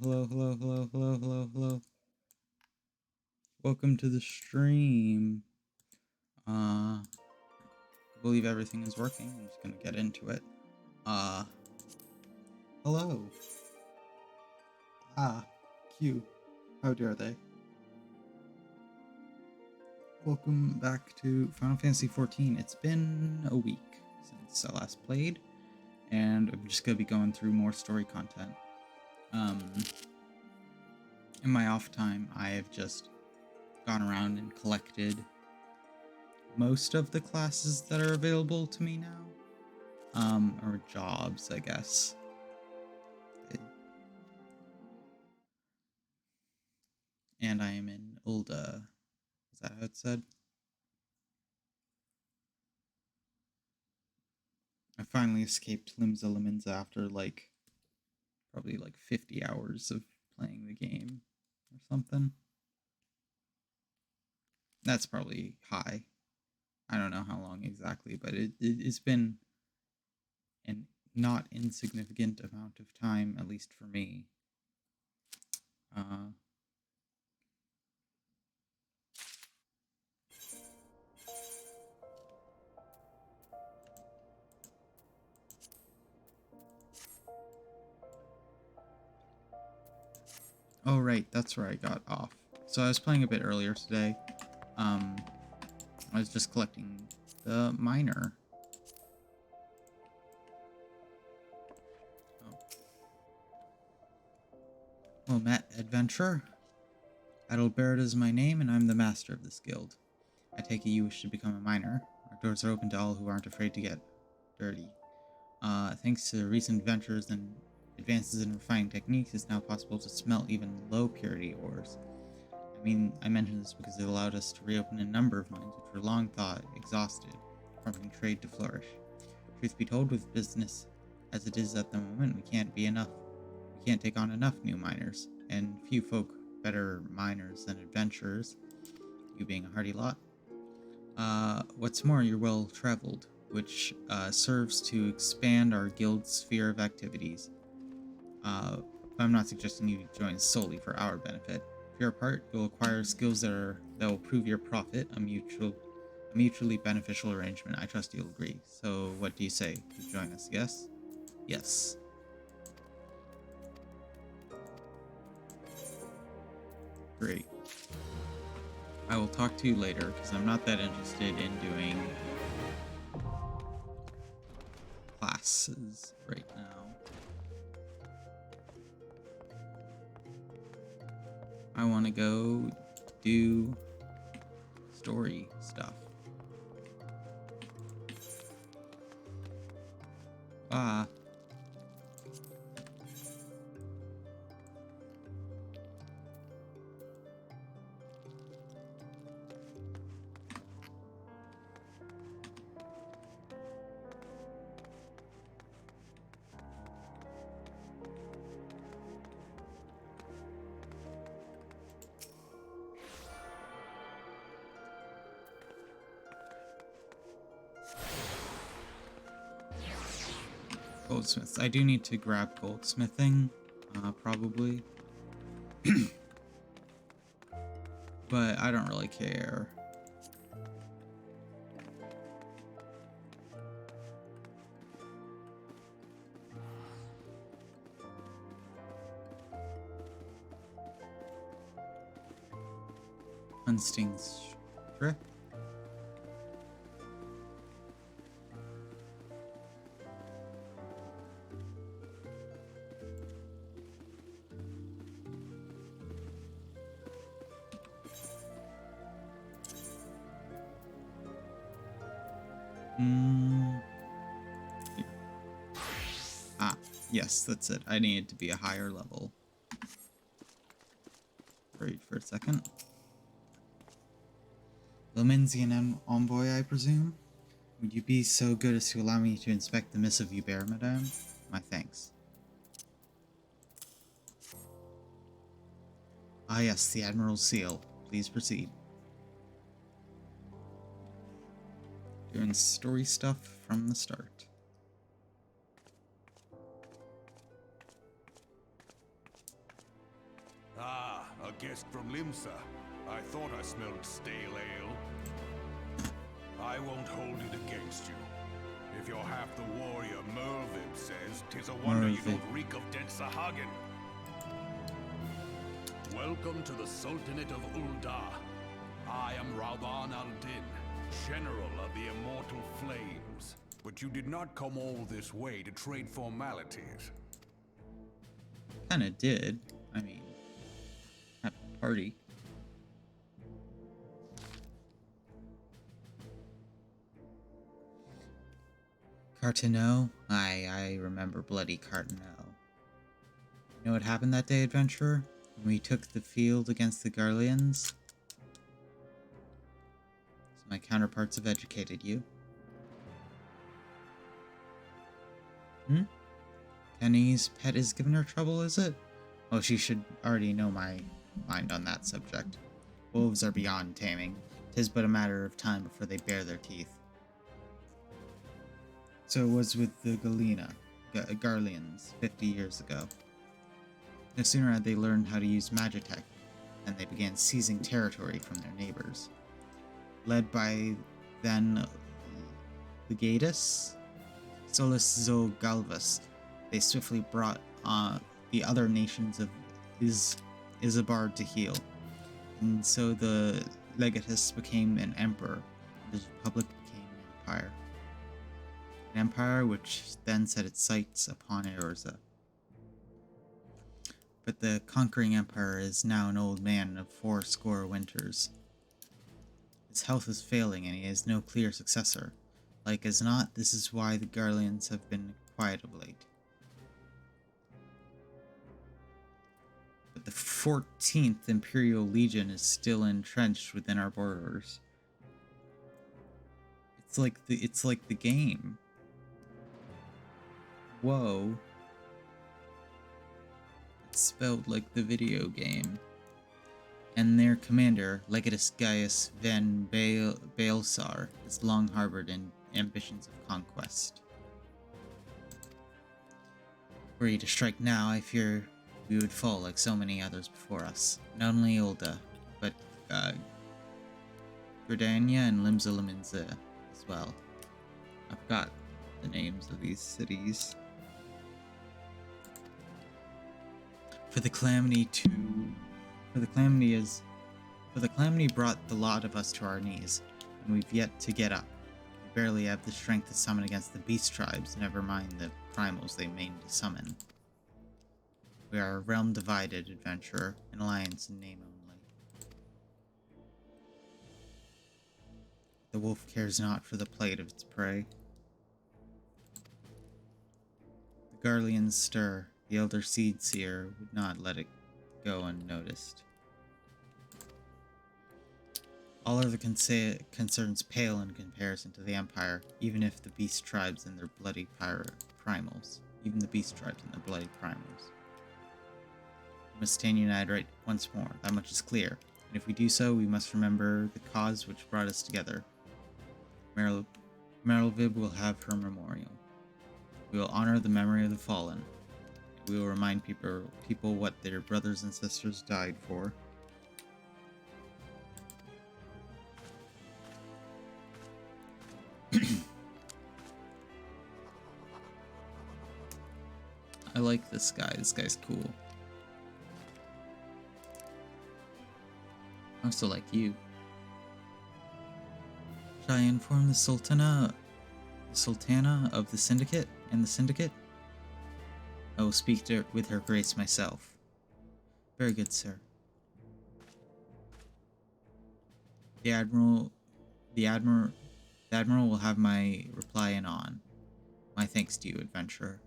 hello. Welcome to the stream. I believe everything is working. I'm just gonna get into it. Hello. Q. How dare they? Welcome back to Final Fantasy XIV. It's been a week since I last played, and I'm just gonna be going through more story content. In my off time, I have just gone around and collected most of the classes that are available to me now. Or jobs, I guess. And I am in Ulda. Is that how it said? I finally escaped Limsa Limenza after probably 50 hours of playing the game or something. That's probably high. I don't know how long exactly, but it's been an not insignificant amount of time, at least for me. Oh right, that's where I got off. So I was playing a bit earlier today. I was just collecting the miner. Oh. Well met, adventurer. Adalbert is my name, and I'm the master of this guild. I take it you wish to become a miner. Our doors are open to all who aren't afraid to get dirty. Thanks to recent ventures and advances in refining techniques, it's now possible to smelt even low-purity ores. I mention this because it allowed us to reopen a number of mines which were long thought exhausted, prompting trade to flourish. Truth be told, with business as it is at the moment, we can't take on enough new miners, and few folk better miners than adventurers, you being a hardy lot. What's more, you're well traveled, which serves to expand our guild's sphere of activities. But I'm not suggesting you join solely for our benefit. For your part, you'll acquire skills that will prove your profit, a mutually beneficial arrangement. I trust you'll agree. So what do you say? To join us, yes? Yes. Great. I will talk to you later, because I'm not that interested in doing classes right now. I want to go do story stuff. Goldsmiths. I do need to grab goldsmithing, probably. But I don't really care. Unsting's trip. Yes, that's it. I need to be a higher level. Wait for a second. Lomenzian envoy, I presume? Would you be so good as to allow me to inspect the missive you bear, madame? My thanks. Ah yes, the Admiral's seal. Please proceed. Doing story stuff from the start. guest from Limsa. I thought I smelled stale ale. I won't hold it against you. If you're half the warrior Mervib says, 'tis a wonder you don't reek of dead Sahagin. Welcome to the Sultanate of Ul'dah. I am Rauban al-Din, General of the Immortal Flames. But you did not come all this way to trade formalities. Kinda did. I mean, at a party. Carteneau? I remember bloody Carteneau. You know what happened that day, adventurer? When we took the field against the Garleans? So my counterparts have educated you. Kenny's pet is giving her trouble, is it? Oh, she should already know my mind on that subject. Wolves are beyond taming. 'Tis but a matter of time before they bare their teeth. So it was with the Garleans 50 years ago. No sooner had they learned how to use Magitech than they began seizing territory from their neighbors. Led by then Legatus Solus Zo Galvus, they swiftly brought the other nations of Isambard to heel. And so the Legatus became an emperor, and the Republic became an empire. An empire which then set its sights upon Erza. But the conquering emperor is now an old man of 80 winters. His health is failing and he has no clear successor. Like as not, this is why the Garleans have been quiet of late. But the 14th Imperial Legion is still entrenched within our borders. It's like the game. Whoa. It's spelled like the video game. And their commander, Legatus Gaius van Baelsar, is long harbored in ambitions of conquest. Were you to strike now, I fear we would fall like so many others before us. Not only Ul'dah, but Gridania and Limsa Liminza as well. I forgot the names of these cities. For the calamity brought the lot of us to our knees, and we've yet to get up. We barely have the strength to summon against the beast tribes, never mind the primals they mean to summon. We are a realm divided, adventurer, an alliance in name only. The wolf cares not for the plight of its prey. The Garleans stir. The elder seed seer would not let it go unnoticed. All other concerns pale in comparison to the Empire, even if the beast tribes and their bloody primals. We must stand united right once more, that much is clear. And if we do so, we must remember the cause which brought us together. Merylvib will have her memorial. We will honor the memory of the fallen. We will remind people what their brothers and sisters died for. I like this guy. This guy's cool. I also like you. Should I inform the Sultana of the Syndicate and the Syndicate? I will speak with her grace myself. Very good, sir. The Admiral will have my reply anon. My thanks to you, adventurer.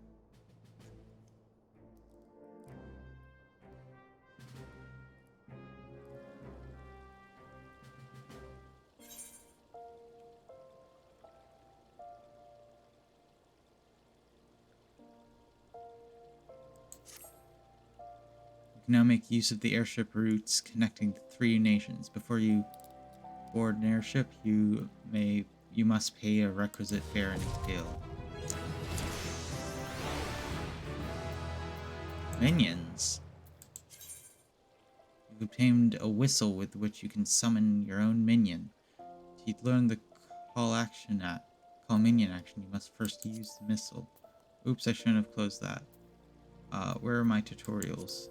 Now make use of the airship routes connecting the 3 nations. Before you board an airship, you must pay a requisite fare and skill. Minions. You've obtained a whistle with which you can summon your own minion. To learn the call minion action, you must first use the missile. Oops, I shouldn't have closed that. Where are my tutorials?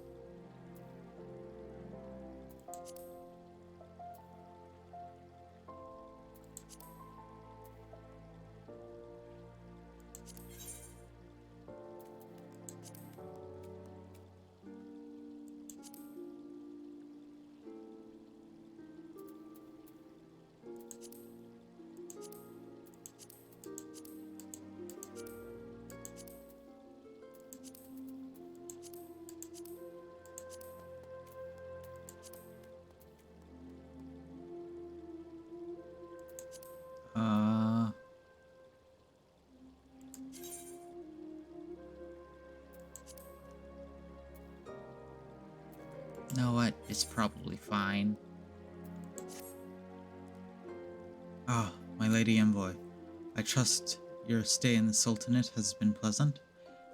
Know what? It's probably fine. Ah, my lady envoy. I trust your stay in the Sultanate has been pleasant.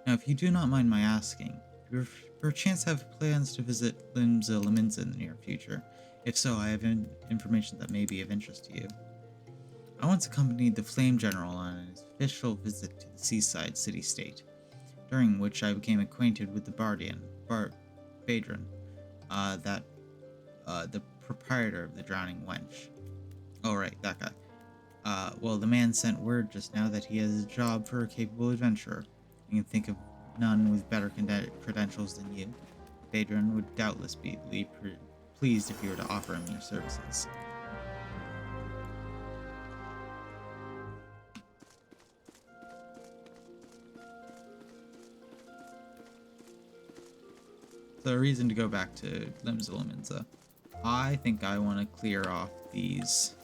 Now, if you do not mind my asking, do you perchance have plans to visit Limsa Laminza in the near future? If so, I have information that may be of interest to you. I once accompanied the Flame General on an official visit to the seaside city-state, during which I became acquainted with the Badron, the proprietor of the Drowning Wench. Oh, right, that guy. Well, the man sent word just now that he has a job for a capable adventurer. I can think of none with better credentials than you. Badron would doubtless be pleased if you were to offer him your services. So, a reason to go back to Limsa Laminza. I think I want to clear off these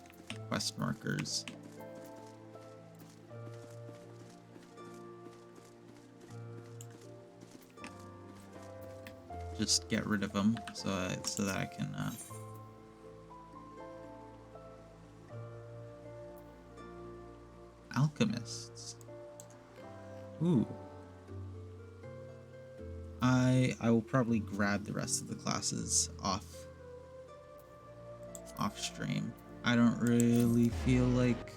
quest markers. Just get rid of them so that I can alchemists. Ooh. I will probably grab the rest of the classes off stream. I don't really feel like...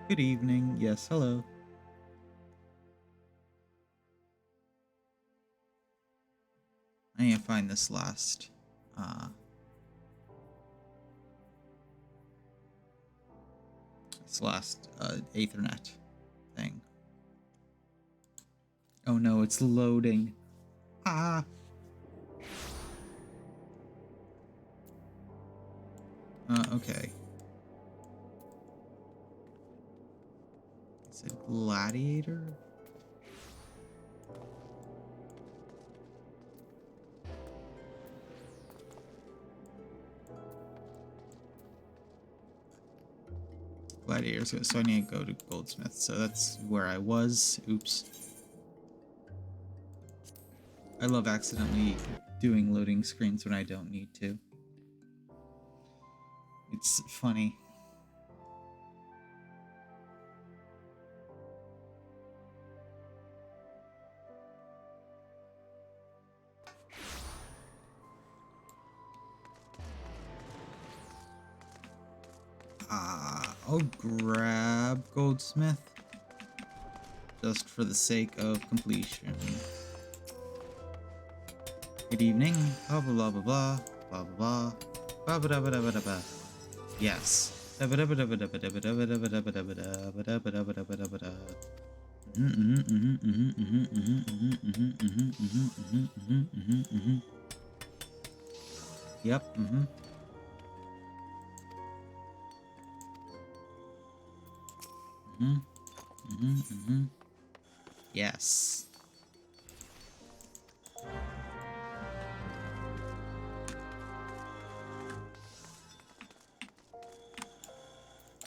Good evening. Yes, hello. I need to find this last Ethernet thing. Oh no, it's loading. Ah. Okay. It's a gladiator? Gladiators, so I need to go to Goldsmith. So that's where I was. Oops. I love accidentally doing loading screens when I don't need to. It's funny. I'll grab Goldsmith just for the sake of completion. Good evening. Blah blah blah blah blah blah blah blah blah blah blah blah. Yes. Yep. Yes.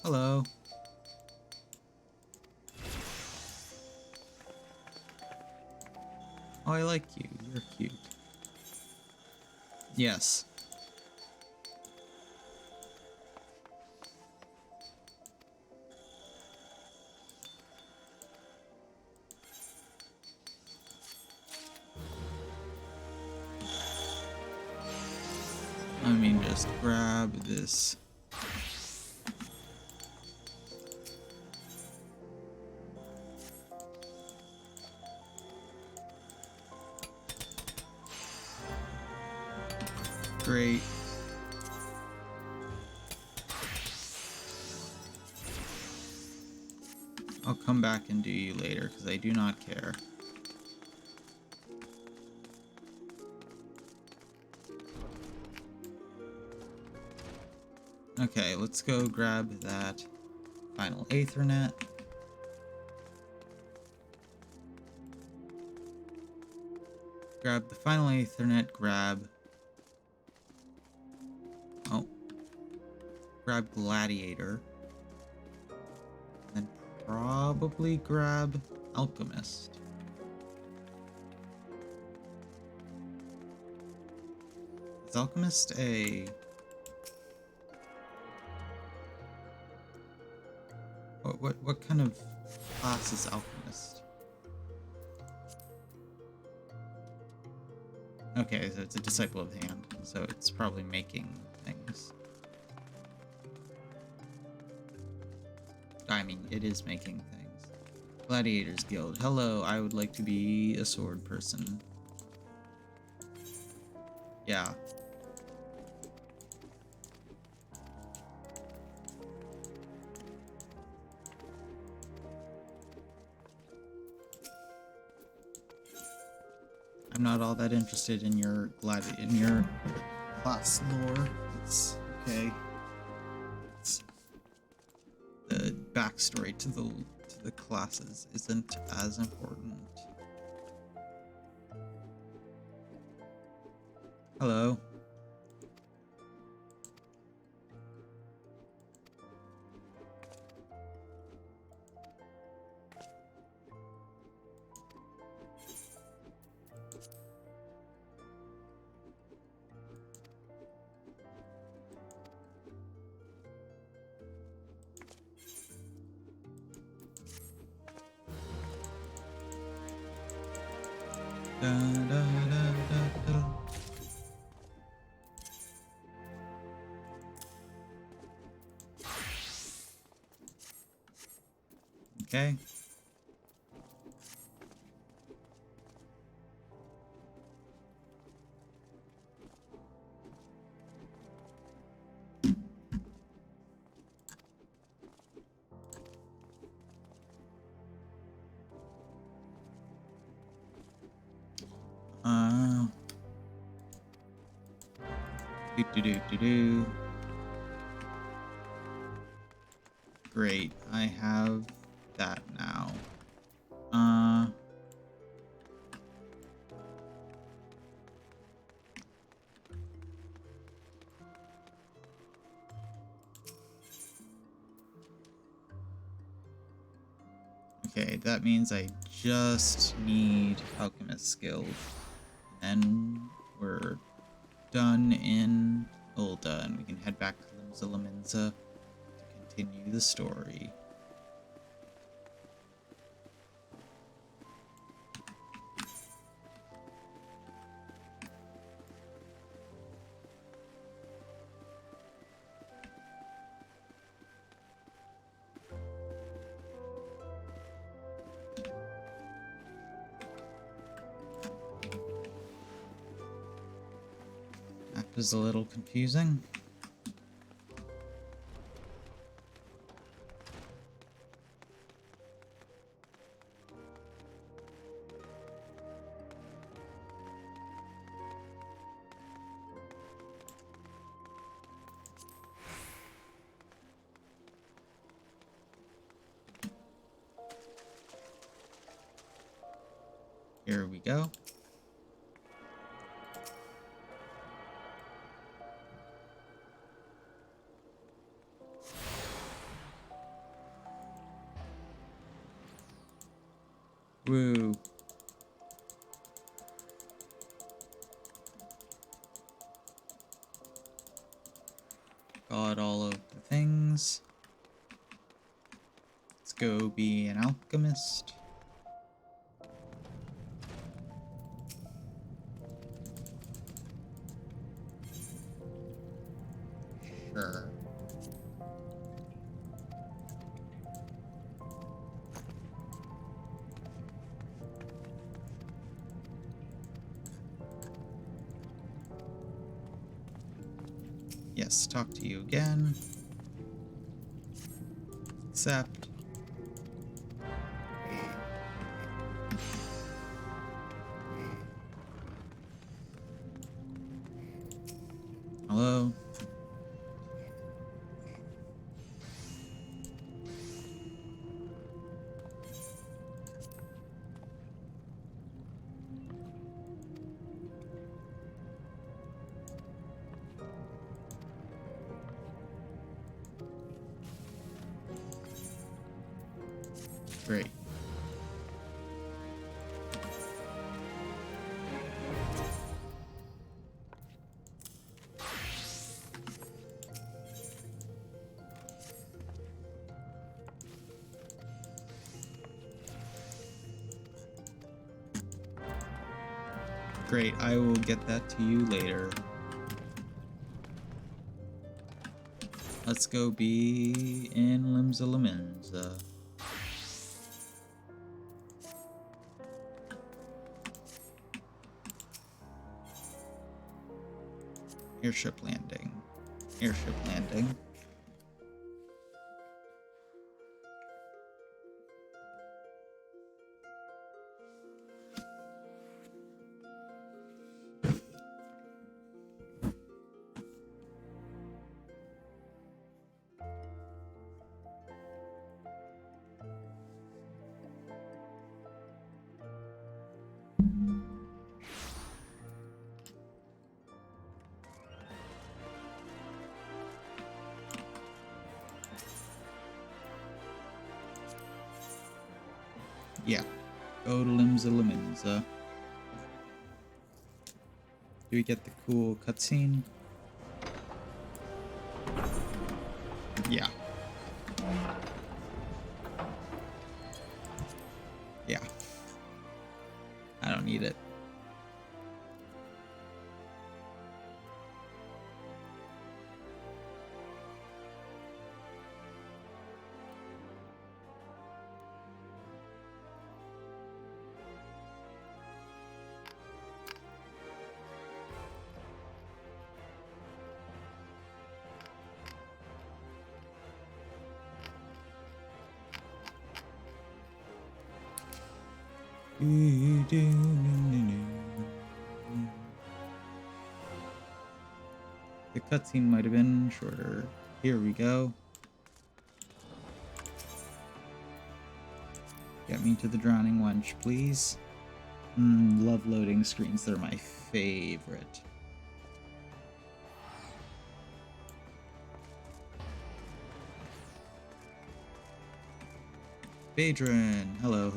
Hello. Oh, I like you. You're cute. Yes. just grab this. Great. I'll come back and do you later because I do not care. Okay, let's go grab that final Aethernet. Grab the final Aethernet, grab Gladiator. And then probably grab Alchemist. Is Alchemist a... What kind of class is Alchemist? Okay, so it's a Disciple of the Hand, so it's probably making things. I mean, it is making things. Gladiators Guild. Hello, I would like to be a sword person. Yeah. I'm not all that interested in your class lore. It's okay. It's the backstory to the classes isn't as important. Hello. Da, da, da, da, da. Okay. Do. Great, I have that now. Okay, that means I just need Alchemist Guild. And we're done in Ulda, and we can head back to Limsa Laminza to continue the story. That was a little confusing. Here we go. Woo. Got all of the things. Let's go be an alchemist. Sure. Yes, talk to you again. Accept. Hello? Great. Great, I will get that to you later. Let's go be in Limsa. Airship landing. Airship landing. Yeah. Go to Limsa. Do we get the cool cutscene? Yeah. Yeah. I don't need it. The cutscene might have been shorter. Here we go. Get me to the drowning wench, please. Love loading screens. They're my favorite. Badron! Hello.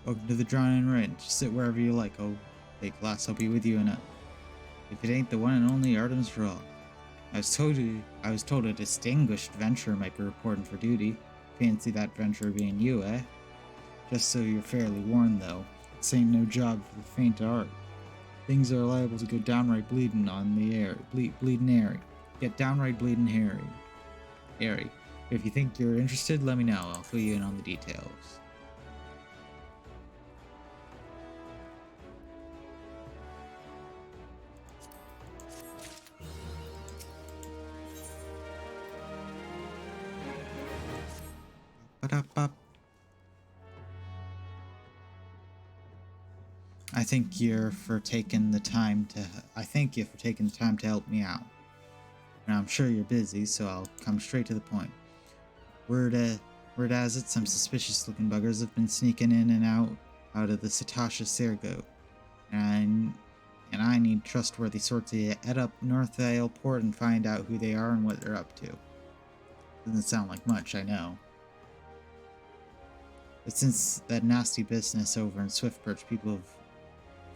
Welcome to the drowning wench. Sit wherever you like. Oh, hey class, I'll be with you in a... If it ain't the one and only Artemis Raw. I was told a distinguished venturer might be reporting for duty. Fancy that venturer being you, eh? Just so you're fairly warned, though. This ain't no job for the faint of heart. Things are liable to go downright bleeding on the air. Bleeding airy. Get downright bleeding airy. If you think you're interested, let me know. I'll fill you in on the details. I thank you for taking the time to help me out. And I'm sure you're busy, so I'll come straight to the point. Word has it, some suspicious looking buggers have been sneaking in and out of the Satasha Sergo. And I need trustworthy sorts to head up North Vale Port and find out who they are and what they're up to. Doesn't sound like much, I know. But since that nasty business over in Swiftperch,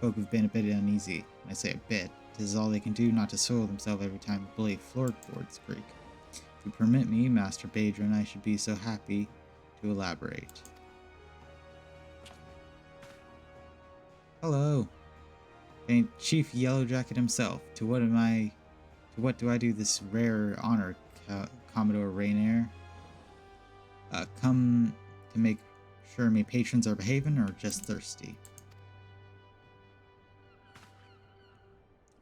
folk have been a bit uneasy. When I say a bit, 'tis all they can do not to soil themselves every time a blade floorboards creak. If you permit me, Master Badron, I should be so happy to elaborate. Hello. And Chief Yellowjacket himself. To what do I do this rare honor, Commodore Rainier? Come to make sure my patrons are behaving or just thirsty?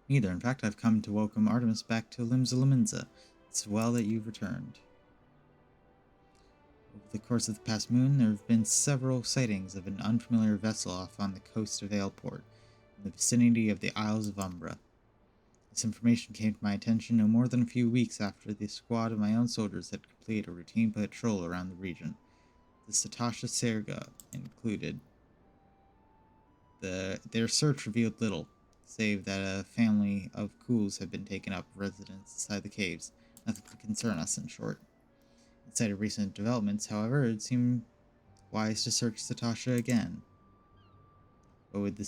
Neither. In fact, I've come to welcome Artemis back to Limsa. It's well that you've returned. Over the course of the past moon, there have been several sightings of an unfamiliar vessel off on the coast of Aleport, in the vicinity of the Isles of Umbra. This information came to my attention no more than a few weeks after the squad of my own soldiers had completed a routine patrol around the region. The Satasha Serga included. Their search revealed little, save that a family of Ghouls had been taken up residence inside the caves. Nothing to concern us, in short. In sight of recent developments, however, it seemed wise to search Satasha again. But with the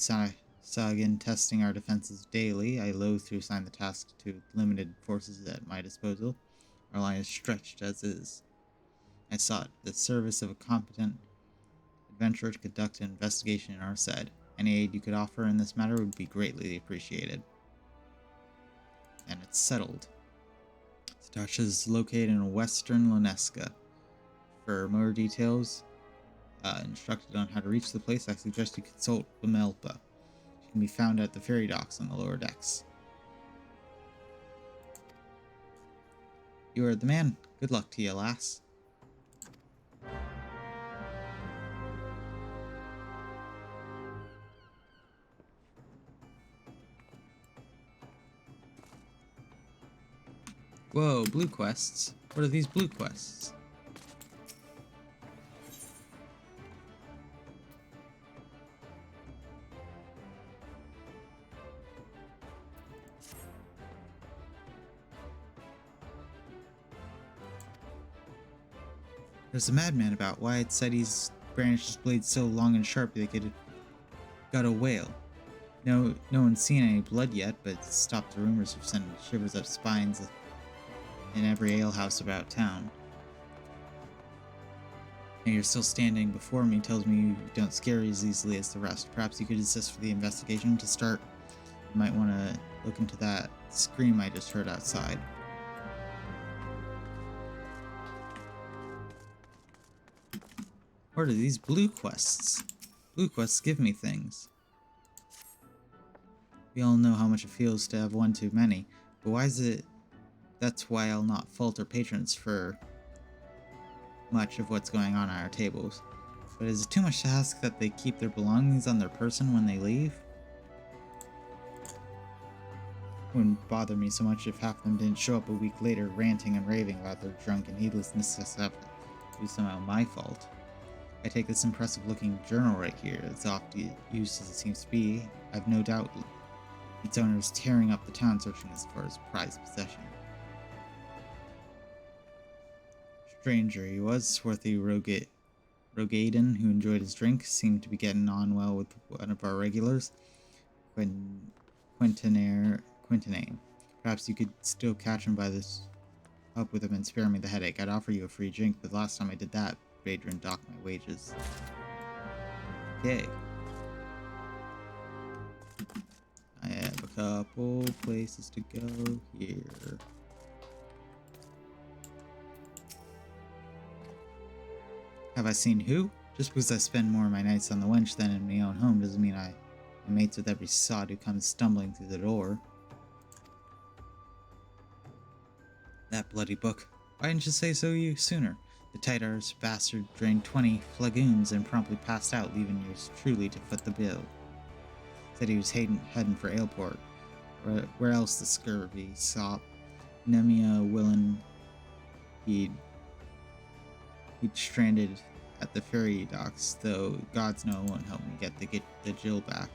Sagan testing our defenses daily, I loathe to assign the task to limited forces at my disposal. Our line is stretched as is. I sought the service of a competent adventurer to conduct an investigation in our side. Any aid you could offer in this matter would be greatly appreciated. And it's settled. Satasha is located in western Loneska. For more details, instructed on how to reach the place, I suggest you consult Vimelpa. She can be found at the ferry docks on the lower decks. You are the man. Good luck to you, lass. Whoa, blue quests. What are these blue quests? There's a madman about. Wyatt said he's brandished his blade so long and sharp they could gut a whale. No one's seen any blood yet, but it's stopped the rumors of sending shivers up spines in every alehouse about town. And you're still standing before me tells me you don't scare as easily as the rest. Perhaps you could assist for the investigation to start. You might want to look into that scream I just heard outside. What are these blue quests? Blue quests give me things. We all know how much it feels to have one too many, but why is it... That's why I'll not falter patrons for much of what's going on at our tables. But is it too much to ask that they keep their belongings on their person when they leave? It wouldn't bother me so much if half of them didn't show up a week later ranting and raving about their drunk and needlessness as if it was somehow my fault. I take this impressive-looking journal right here, as often used as it seems to be. I've no doubt its owner is tearing up the town searching for his prized possession. Stranger he was, swarthy Rogaden, who enjoyed his drink, seemed to be getting on well with one of our regulars, Quintanane. Perhaps you could still catch him by this up with him and spare me the headache. I'd offer you a free drink, but last time I did that, Badrin docked my wages. Okay. I have a couple places to go here. Have I seen who? Just because I spend more of my nights on the wench than in my own home doesn't mean I'm mates with every sod who comes stumbling through the door. That bloody book. Why didn't you say so sooner? The tight-arse bastard drained 20 flagoons and promptly passed out, leaving yours truly to foot the bill. Said he was heading for Aleport. Where else the scurvy sop? Nemia Willen. He'd stranded at the ferry docks, though gods know it won't help me get the Jill back.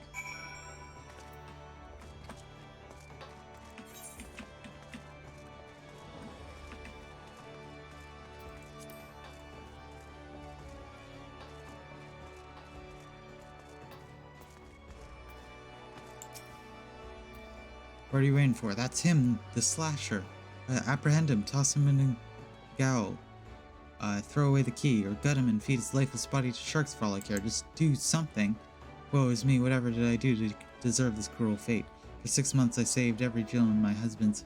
What are you waiting for? That's him, the slasher. Apprehend him, toss him in a gaol. Throw away the key, or gut him and feed his lifeless body to sharks for all I care. Just do something. Woe is me, whatever did I do to deserve this cruel fate. For 6 months I saved every jewel in my husband's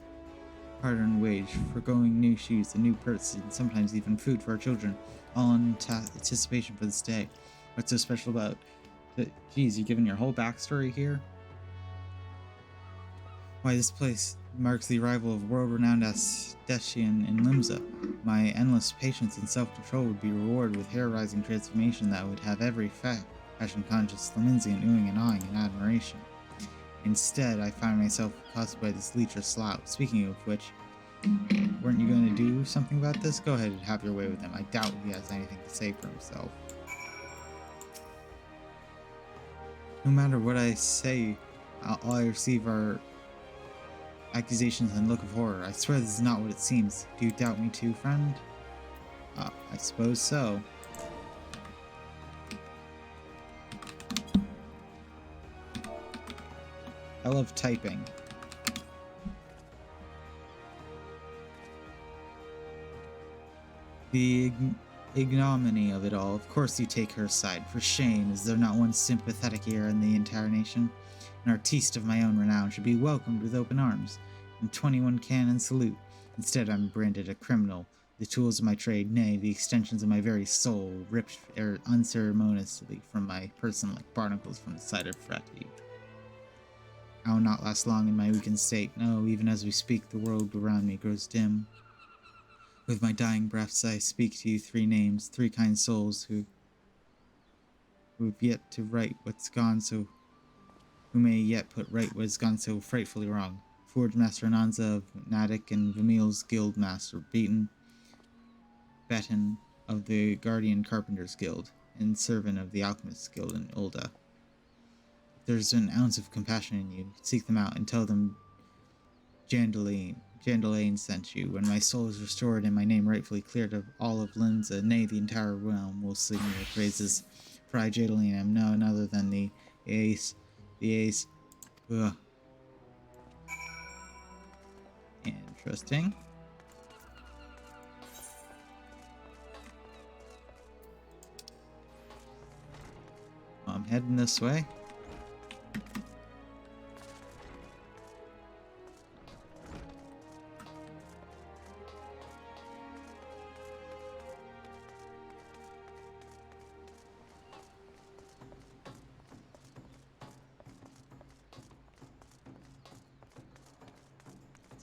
hard-earned wage, forgoing new shoes, a new purse, and sometimes even food for our children, all in anticipation for this day. What's so special about it? Geez, you're giving your whole backstory here? Why, this place marks the arrival of world-renowned aesthetician in Limsa. My endless patience and self-control would be rewarded with hair-rising transformation that would have every fashion-conscious Flaminsian oohing and awing in admiration. Instead, I find myself accosted by this leech or slout. Speaking of which, weren't you going to do something about this? Go ahead and have your way with him. I doubt he has anything to say for himself. No matter what I say, all I receive are accusations and look of horror. I swear this is not what it seems. Do you doubt me too, friend? I suppose so. I love typing. The ignominy of it all. Of course you take her side. For shame, is there not one sympathetic ear in the entire nation? An artiste of my own renown should be welcomed with open arms, and 21 cannon salute. Instead, I'm branded a criminal. The tools of my trade, nay, the extensions of my very soul, ripped unceremoniously from my person like barnacles from the side of fatigue. I will not last long in my weakened state. No, even as we speak, the world around me grows dim. With my dying breaths, I speak to you 3 names, 3 kind souls who have yet to right what's gone so, who may yet put right what has gone so frightfully wrong. Forge Master Ananza of Natick and Vamil's Guild Master Betten of the Guardian Carpenters Guild, and Servant of the Alchemists Guild in Ulda. If there's an ounce of compassion in you, seek them out and tell them Jandalane sent you. When my soul is restored and my name rightfully cleared of all of Limsa, nay, the entire realm will sing your praises. For I, Jandalane, am none other than the ace. Ugh. Interesting. I'm heading this way.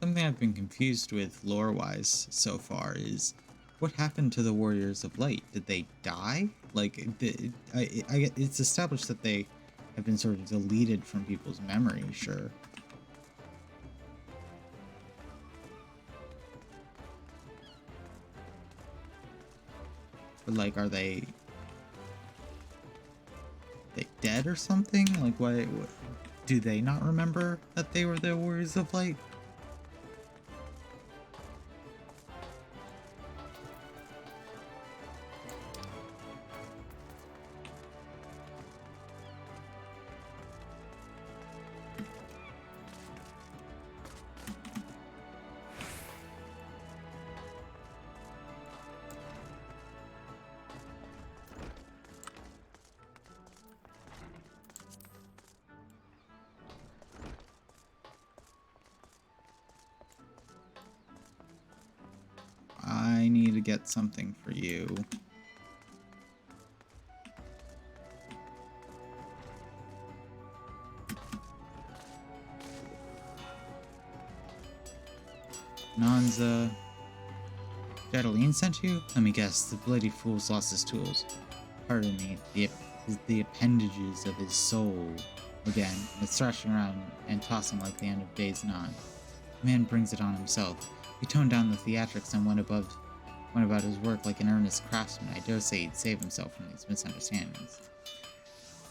Something I've been confused with lore-wise so far is what happened to the Warriors of Light? Did they die? Like, it's established that they have been sort of deleted from people's memory, sure. But, like, are they dead or something? Like, what do they not remember that they were the Warriors of Light? I need to get something for you. Nanza. Jadaline sent you? Let me guess, the bloody fool's lost his tools. Pardon me, the appendages of his soul. Again, it's thrashing around and tossing like the end of days and on. The man brings it on himself. He toned down the theatrics and went about his work like an earnest craftsman. I dare say he'd save himself from these misunderstandings.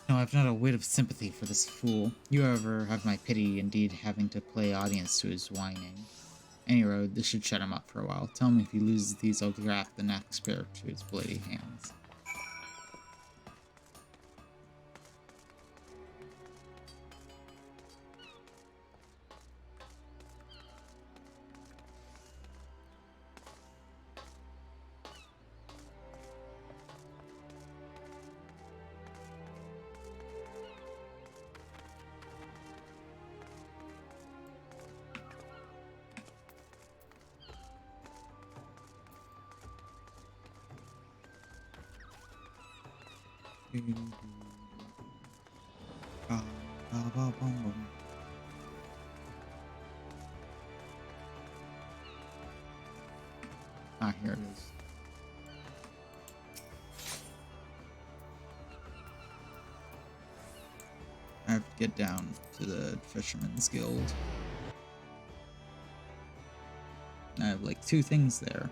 No, I've not a whit of sympathy for this fool. You, however, have my pity, indeed, having to play audience to his whining. Any road, this should shut him up for a while. Tell him if he loses these, I'll graft the next pair to his bloody hands. Ba, ba, ba, bum, bum. Ah, here it is. I have to get down to the Fisherman's Guild. I have like 2 things there.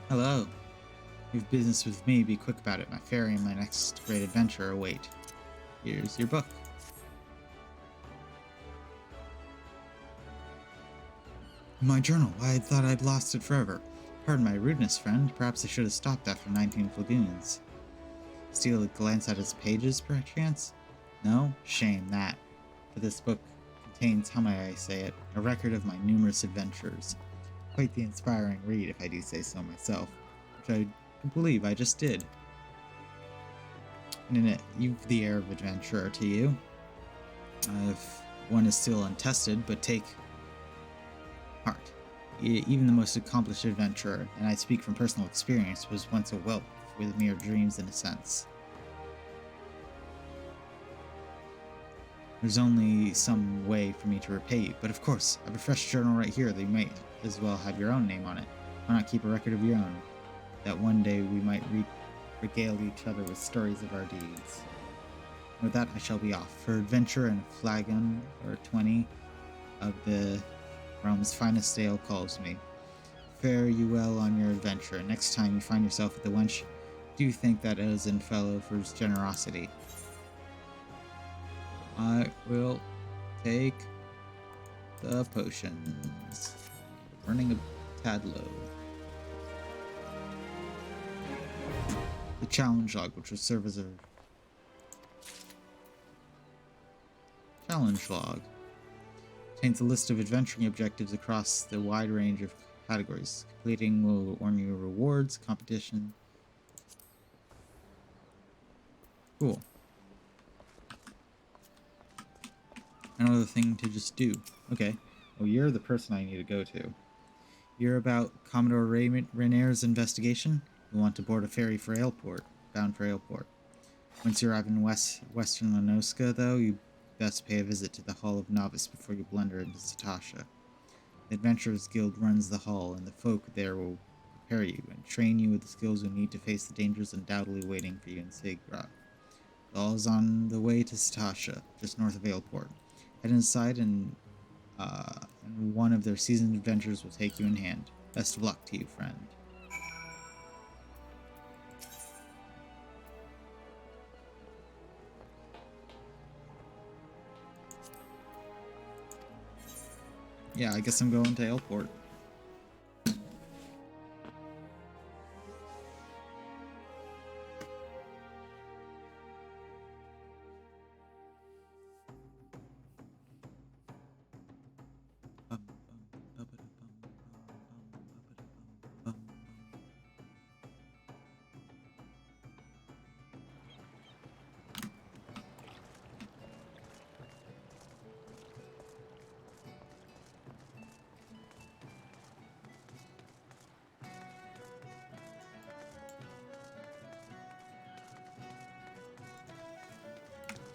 Hello. You have business with me, be quick about it. My ferry and my next great adventure await. Here's your book. My journal. I thought I'd lost it forever. Pardon my rudeness, friend. Perhaps I should have stopped after 19 Flagoons. Steal a glance at its pages, perchance? No? Shame that. For this book contains, how may I say it, a record of my numerous adventures. Quite the inspiring read, if I do say so myself, which I believe I just did. And in it, you've the air of adventurer to you. If one is still untested, but take heart. Even the most accomplished adventurer, and I speak from personal experience, was once a whelp with mere dreams in a sense. There's only some way for me to repay you, but of course, I have a fresh journal right here that you might as well have your own name on it. Why not keep a record of your own? That one day we might regale each other with stories of our deeds. With that, I shall be off. For adventure and a flagon or 20 of the realm's finest ale calls me. Fare you well on your adventure. Next time you find yourself at the wench, do thank that Ozen fellow for his generosity. I will take the potions. Running a tad low. The challenge log, which will serve as a challenge log, contains a list of adventuring objectives across the wide range of categories. Completing will earn you rewards, competition. Cool. Another thing to just do. Okay. Well, you're the person I need to go to. You're about Commodore Rainier's investigation. You want to board a ferry for Aleport, bound for Aleport. Once you arrive in Western Lanoska, though, you best pay a visit to the Hall of Novice before you blunder into Satasha. The Adventurers Guild runs the hall, and the folk there will prepare you and train you with the skills you need to face the dangers undoubtedly waiting for you in Sigra. The hall is on the way to Satasha, just north of Aleport. Head inside and one of their seasoned adventurers will take you in hand. Best of luck to you, friend. Yeah, I guess I'm going to Aleport.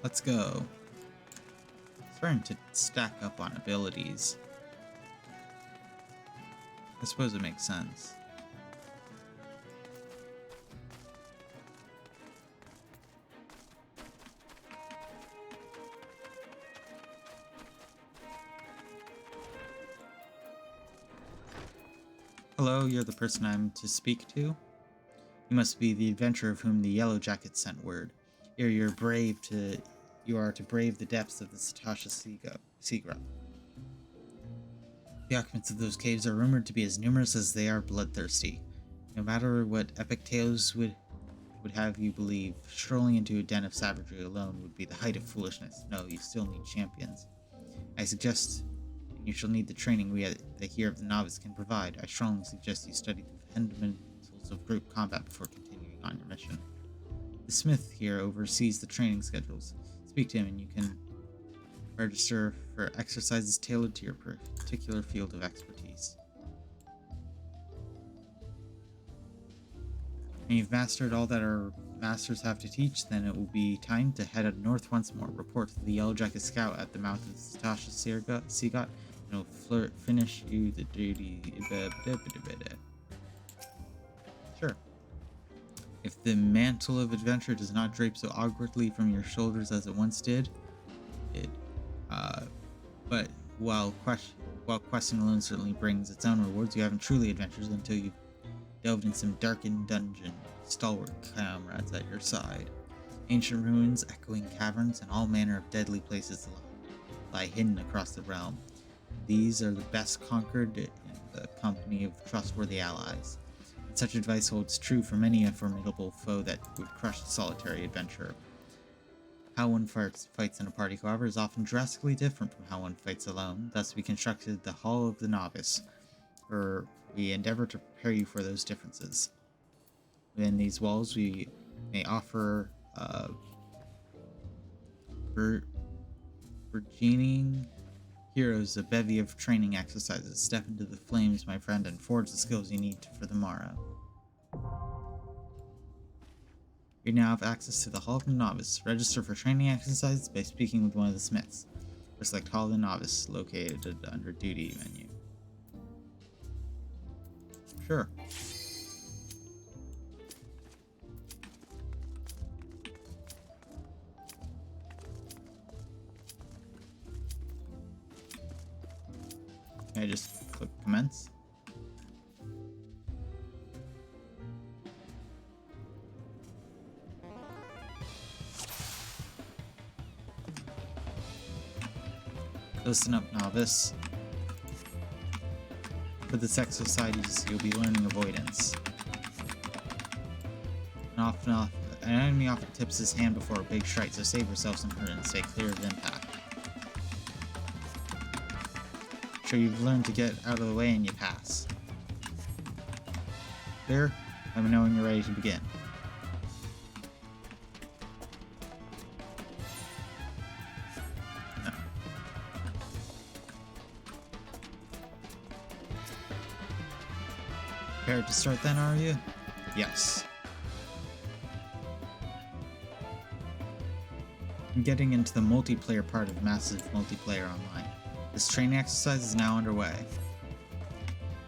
Let's go. Starting to stack up on abilities. I suppose it makes sense. Hello, you're the person I'm to speak to? You must be the adventurer of whom the Yellow Jackets sent word. You are to brave the depths of the Satasha Seagrub. The occupants of those caves are rumored to be as numerous as they are bloodthirsty. No matter what epic tales would have you believe, strolling into a den of savagery alone would be the height of foolishness. No, you still need champions. I suggest you shall need the training the here of the novice can provide. I strongly suggest you study the fundamentals of group combat before continuing on your mission. The smith here oversees the training schedules. Speak to him and you can register for exercises tailored to your particular field of expertise. When you've mastered all that our masters have to teach, then it will be time to head north once more. Report to the Yellow Jacket Scout at the mouth of the Tasha Seagot, and he'll finish you the duty. Sure. If the mantle of adventure does not drape so awkwardly from your shoulders as it once did, but while questing alone certainly brings its own rewards, you haven't truly adventured until you've delved in some darkened dungeon, stalwart comrades at your side. Ancient ruins, echoing caverns, and all manner of deadly places lie hidden across the realm. These are the best conquered in the company of trustworthy allies. And such advice holds true for many a formidable foe that would crush the solitary adventurer. How one fights in a party, however, is often drastically different from how one fights alone. Thus, we constructed the Hall of the Novice, where we endeavor to prepare you for those differences. Within these walls, we may offer burgeoning heroes a bevy of training exercises. Step into the flames, my friend, and forge the skills you need for the morrow. You now have access to the Hall of the Novice. Register for training exercises by speaking with one of the smiths. Or select Hall of the Novice, located under Duty menu. Sure. I just click commence. Listen up, novice. For this exercise, you'll be learning avoidance. An enemy often tips his hand before a big strike, so save yourself some hurt and stay clear of impact. Sure, you've learned to get out of the way and you pass. Clear? Let me know when you're ready to begin. No. Prepared to start then, are you? Yes. I'm getting into the multiplayer part of massive multiplayer online. This training exercise is now underway.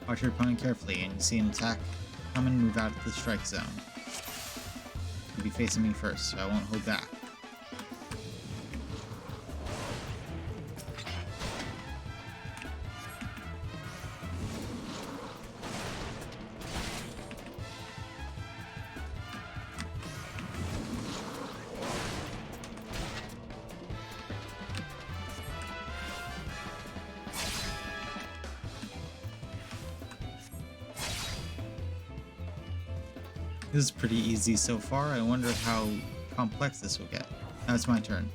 Watch your opponent carefully, and you see an attack come and move out of the strike zone. You'll be facing me first, so I won't hold back. This is pretty easy so far. I wonder how complex this will get. Now it's my turn.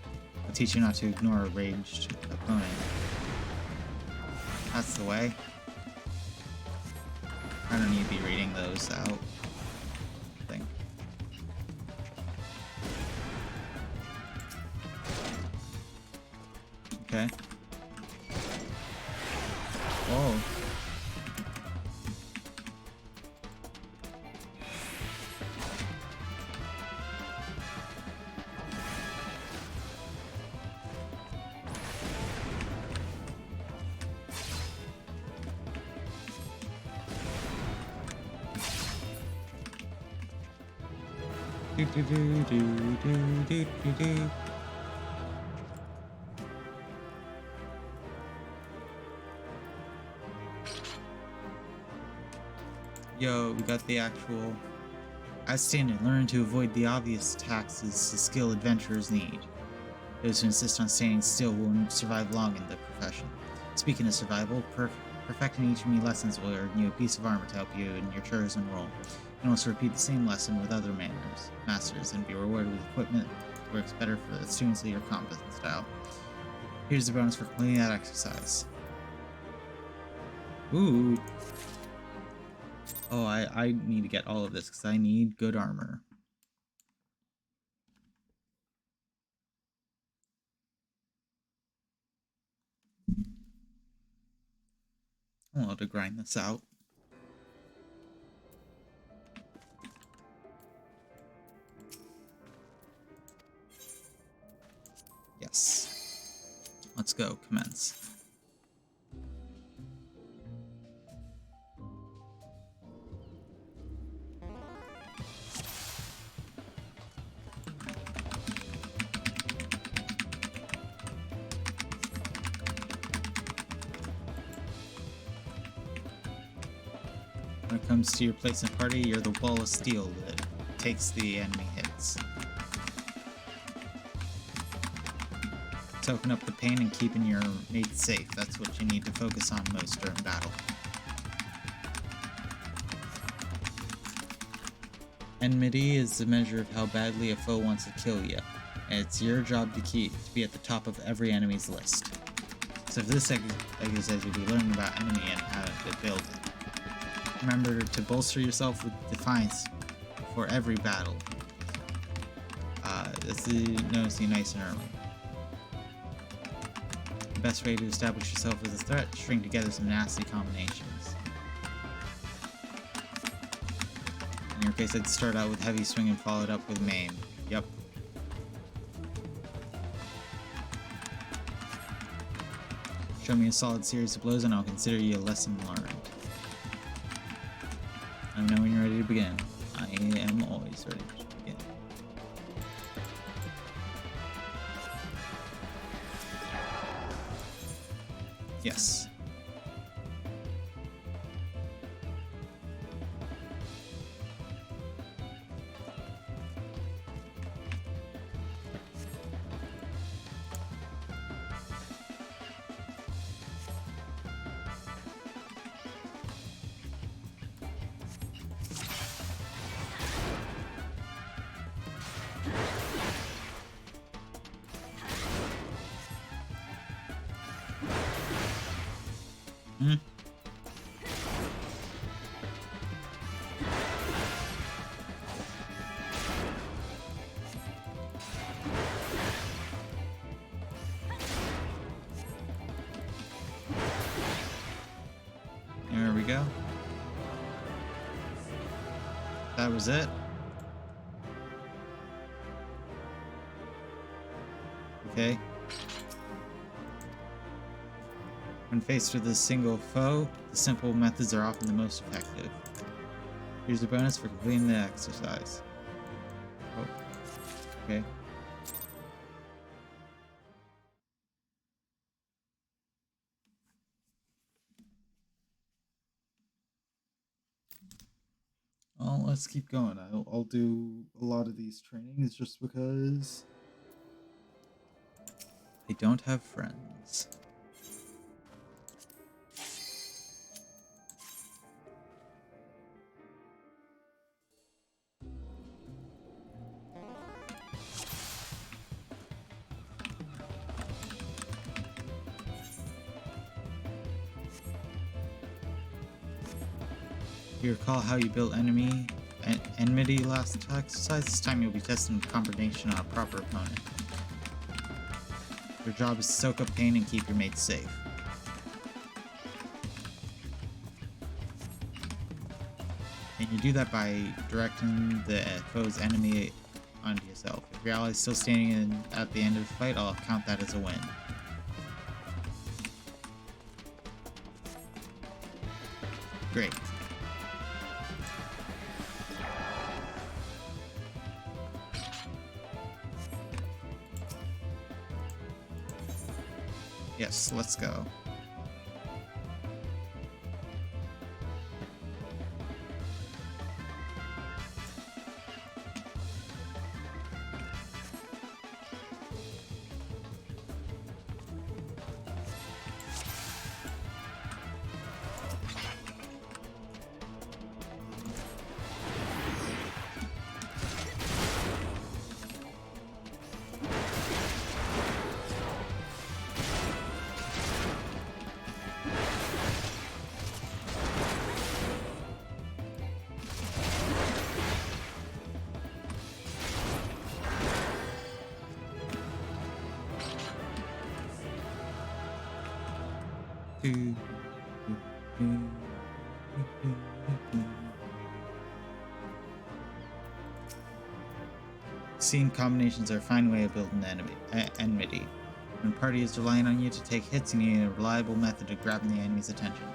I'll teach you not to ignore a raged opponent. That's the way. I don't need to be reading those out. I think. Okay. Whoa. Do do do do do do do do. Yo, we got the actual. As standard, learn to avoid the obvious attacks is a skill adventurers need. Those who insist on standing still won't survive long in the profession. Speaking of survival, perfecting each of me lessons will earn you a piece of armor to help you in your chosen role. You can also repeat the same lesson with other masters and be rewarded with equipment that works better for the students of your combat style. Here's the bonus for completing that exercise. Ooh. Oh, I need to get all of this because I need good armor. I'll have to grind this out. Yes. Let's go. Commence. When it comes to your place in party, you're the wall of steel that takes the enemy hits. Soaking up the pain and keeping your mates safe. That's what you need to focus on most during battle. Enmity is the measure of how badly a foe wants to kill you, and it's your job to be at the top of every enemy's list. So for this exercise, you'll be learning about enemy and how to build it. Remember to bolster yourself with defiance before every battle. This knows you nice and early. The best way to establish yourself as a threat is string together some nasty combinations. In your case, I'd start out with heavy swing and follow it up with maim. Yep. Show me a solid series of blows and I'll consider you a lesson learned. I know when you're ready to begin. I am always ready to begin. Yes. There we go. That was it. Okay. When faced with a single foe, the simple methods are often the most effective. Here's a bonus for completing the exercise. Oh. Okay. Well, let's keep going. I'll do a lot of these trainings just because I don't have friends. You recall how you built enmity last exercise? This time you'll be testing the combination on a proper opponent. Your job is to soak up pain and keep your mates safe. And you do that by directing the foe's enemy onto yourself. If your ally is still standing at the end of the fight, I'll count that as a win. Great. Yes, let's go. Scene combinations are a fine way of building enmity. When a party is relying on you to take hits, you need a reliable method of grabbing the enemy's attention.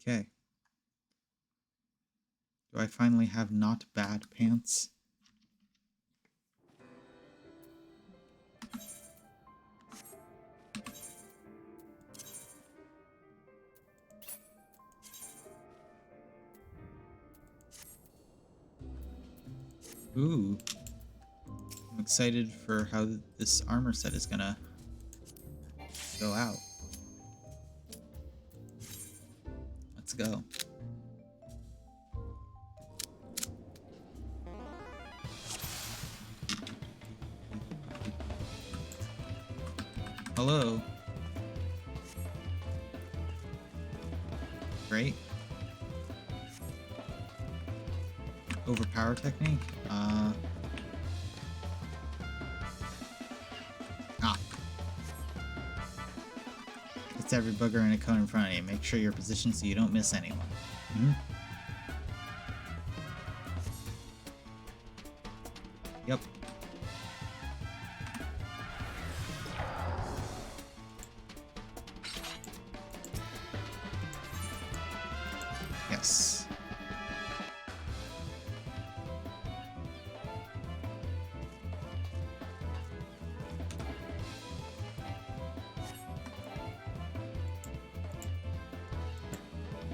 Okay. Do I finally have not bad pants? Ooh. I'm excited for how this armor set is gonna go out. Let's go. Hello. Great. Overpower technique? It's every booger in a cone in front of you. Make sure you're positioned so you don't miss anyone. Yep. Yes.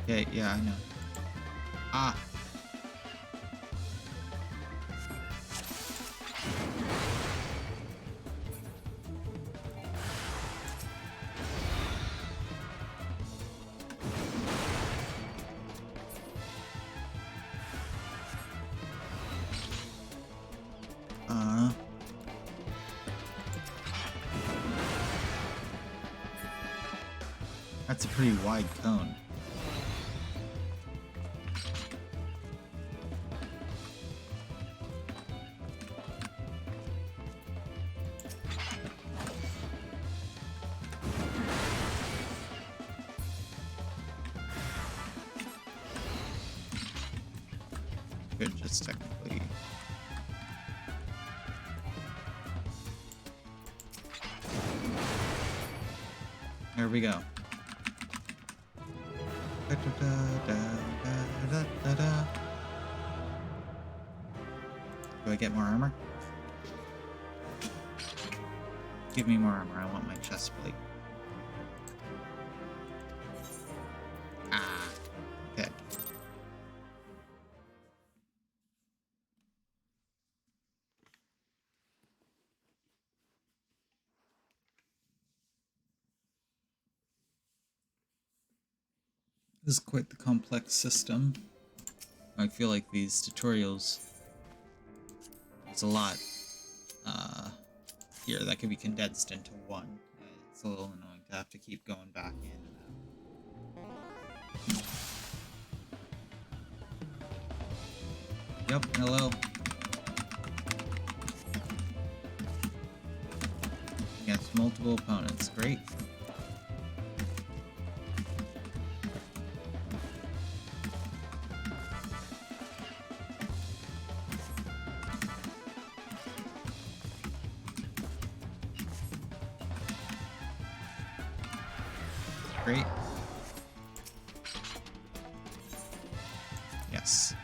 Okay, yeah, I know. Ah! That's a pretty wide cone. Could just technically... There we go. Do I get more armor? Give me more armor. I want my chest plate. Ah. Okay. This is quite the complex system. I feel like these tutorials, there's a lot here that can be condensed into one. It's a little annoying to have to keep going back in and out. Yep, hello. Against multiple opponents, great. Great. Yes.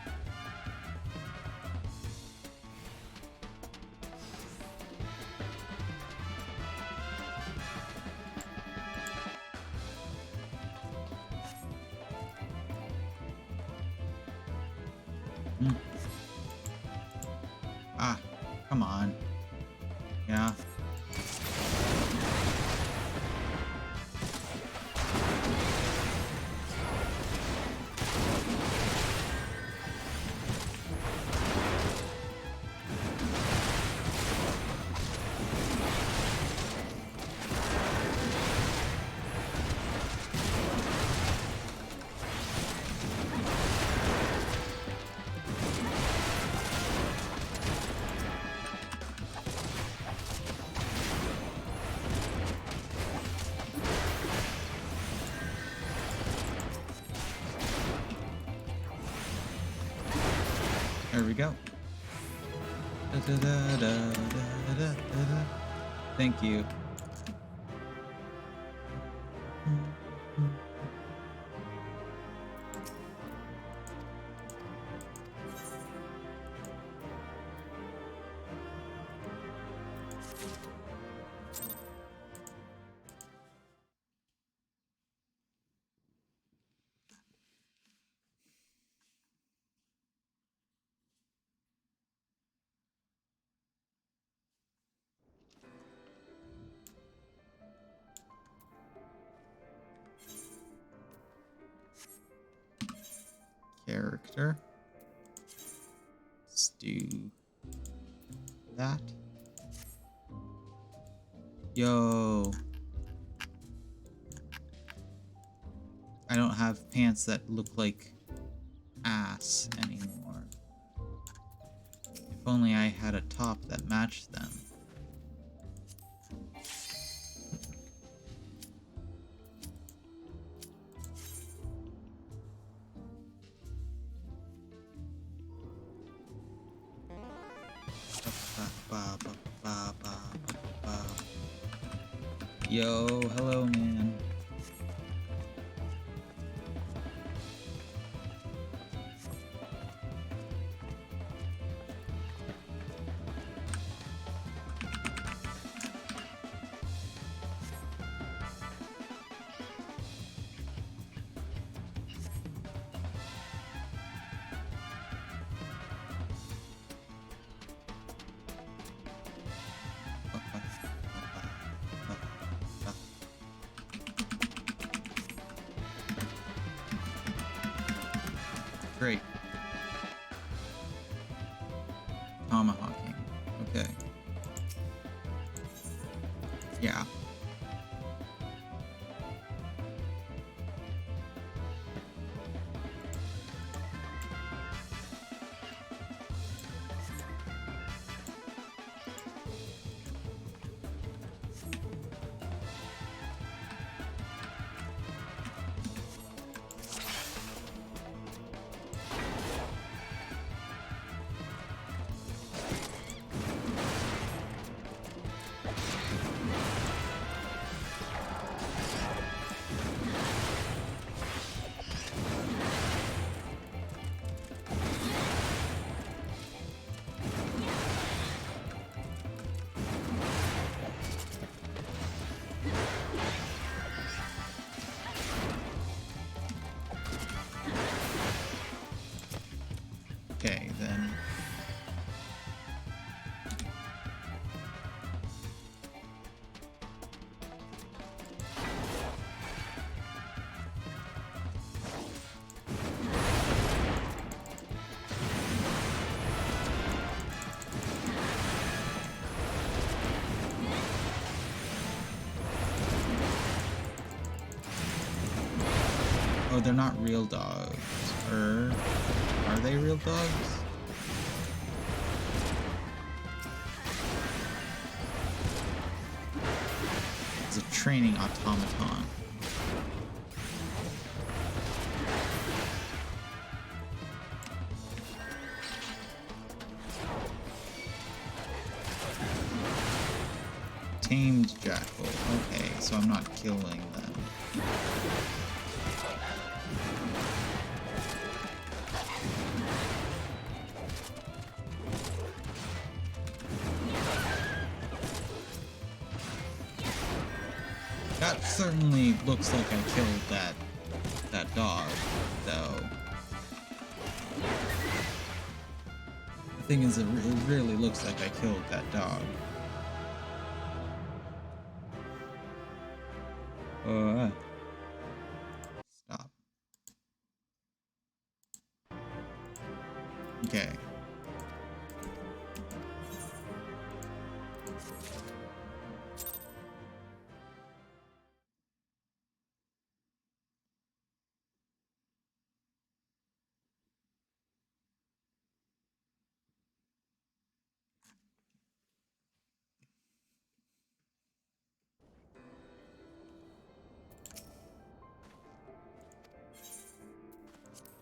Ah, come on. Yeah. There we go. Da-da-da-da-da-da-da-da. Thank you. Character. Let's do that. Yo. I don't have pants that look like ass anymore. If only I had a top that matched them. Yo, hello, man. Great. Tomahawking. Okay. Yeah. Okay, then. Oh, they're not real dogs. Or are they real dogs? It's a training automaton. Tamed jackal. Okay, so I'm not killing them. That certainly looks like I killed that dog, though. The thing is, it really looks like I killed that dog. Stop. Okay.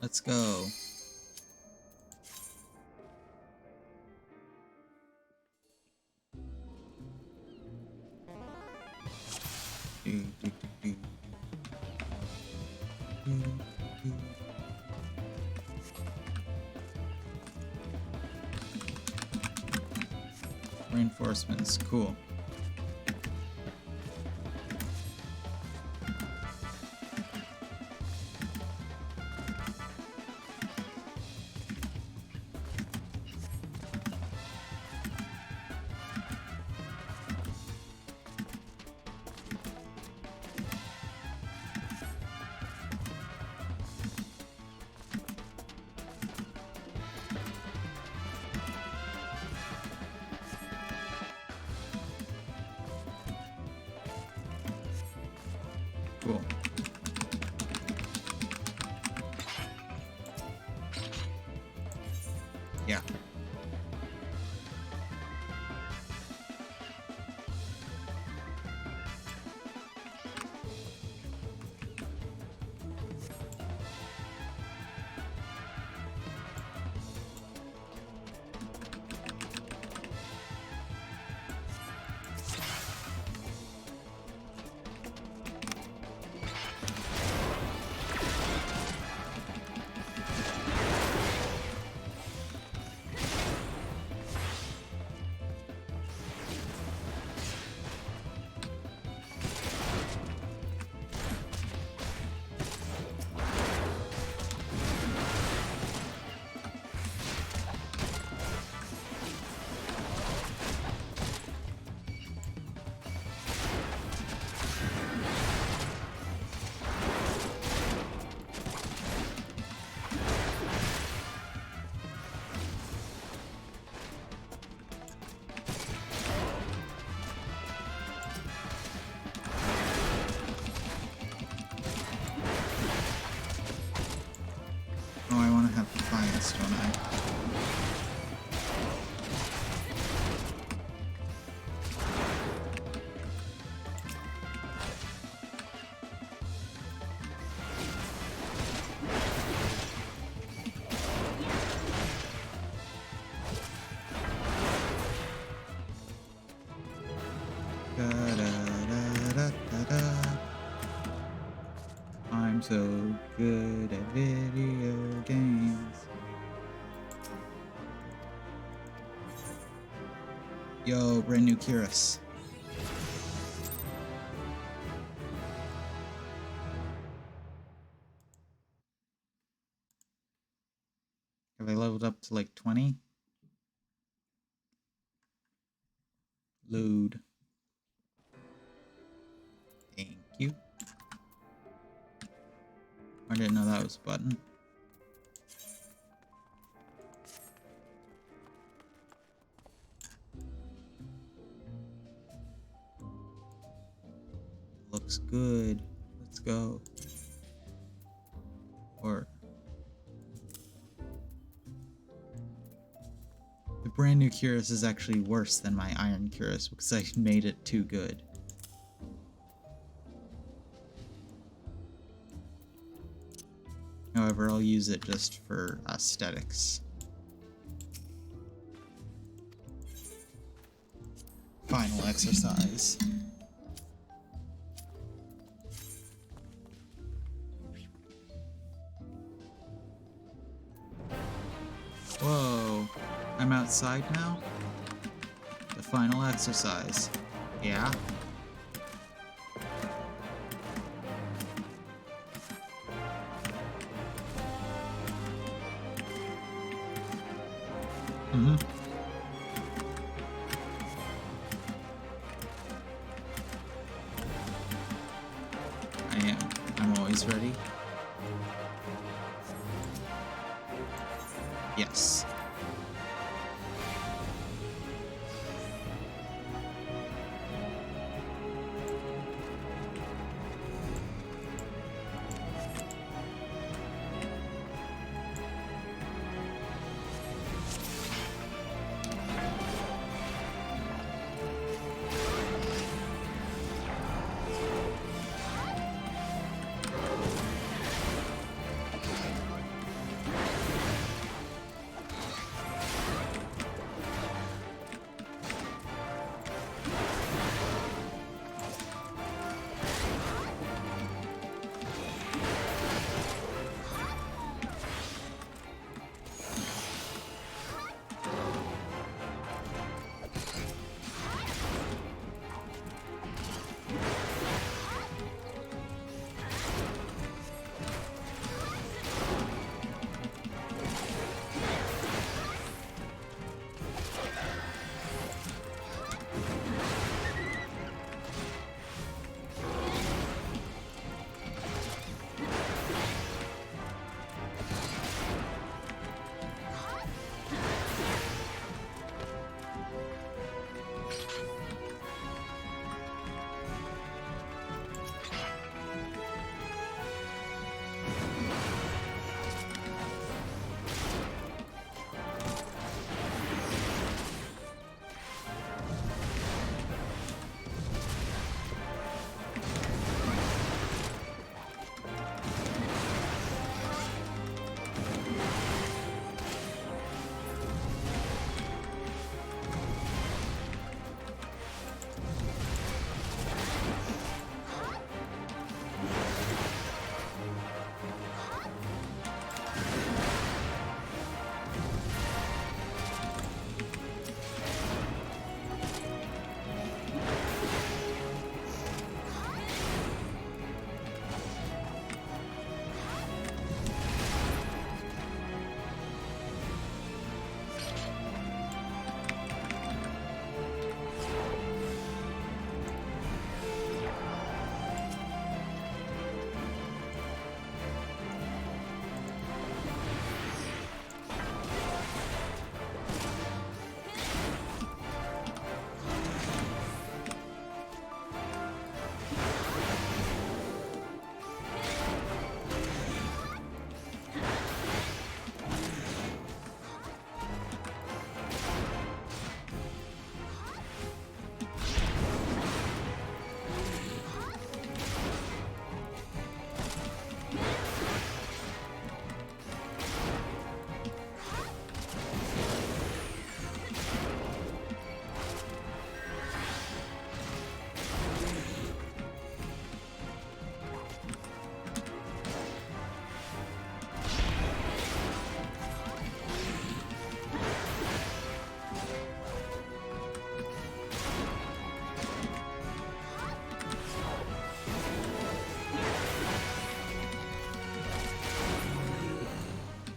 Let's go. Reinforcements, cool. Cool. Yeah. Oh, I want to have Defiance, don't I? Da-da-da-da-da-da. I'm so good at video games. Yo, brand new Curious. Have I leveled up to like 20? Load. Thank you. I didn't know that was a button. Looks good. Let's go. Or the brand new Curious is actually worse than my Iron Curious because I made it too good. However, I'll use it just for aesthetics. Final exercise. Whoa, I'm outside now? The final exercise. Yeah? Mm-hmm. I am. I'm always ready. Yes.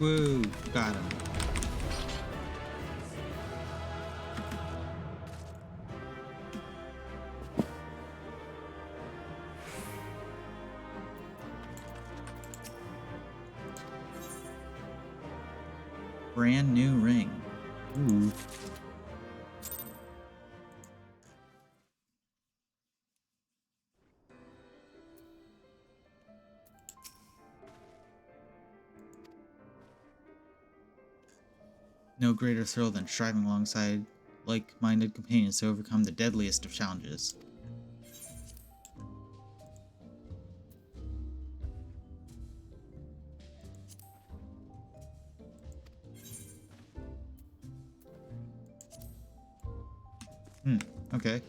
Woo! Got him. Brand new ring. Ooh. No greater thrill than striving alongside like-minded companions to overcome the deadliest of challenges. Okay.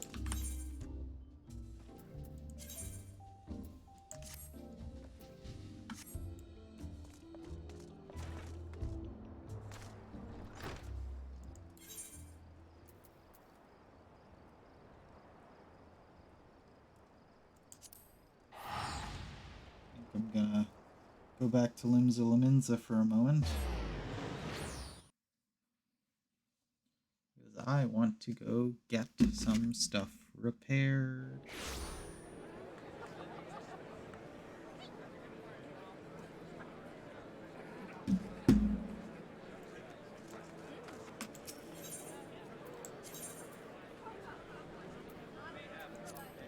I think I'm gonna go back to Limsa Laminza for a moment. Because I want to go get some stuff repaired.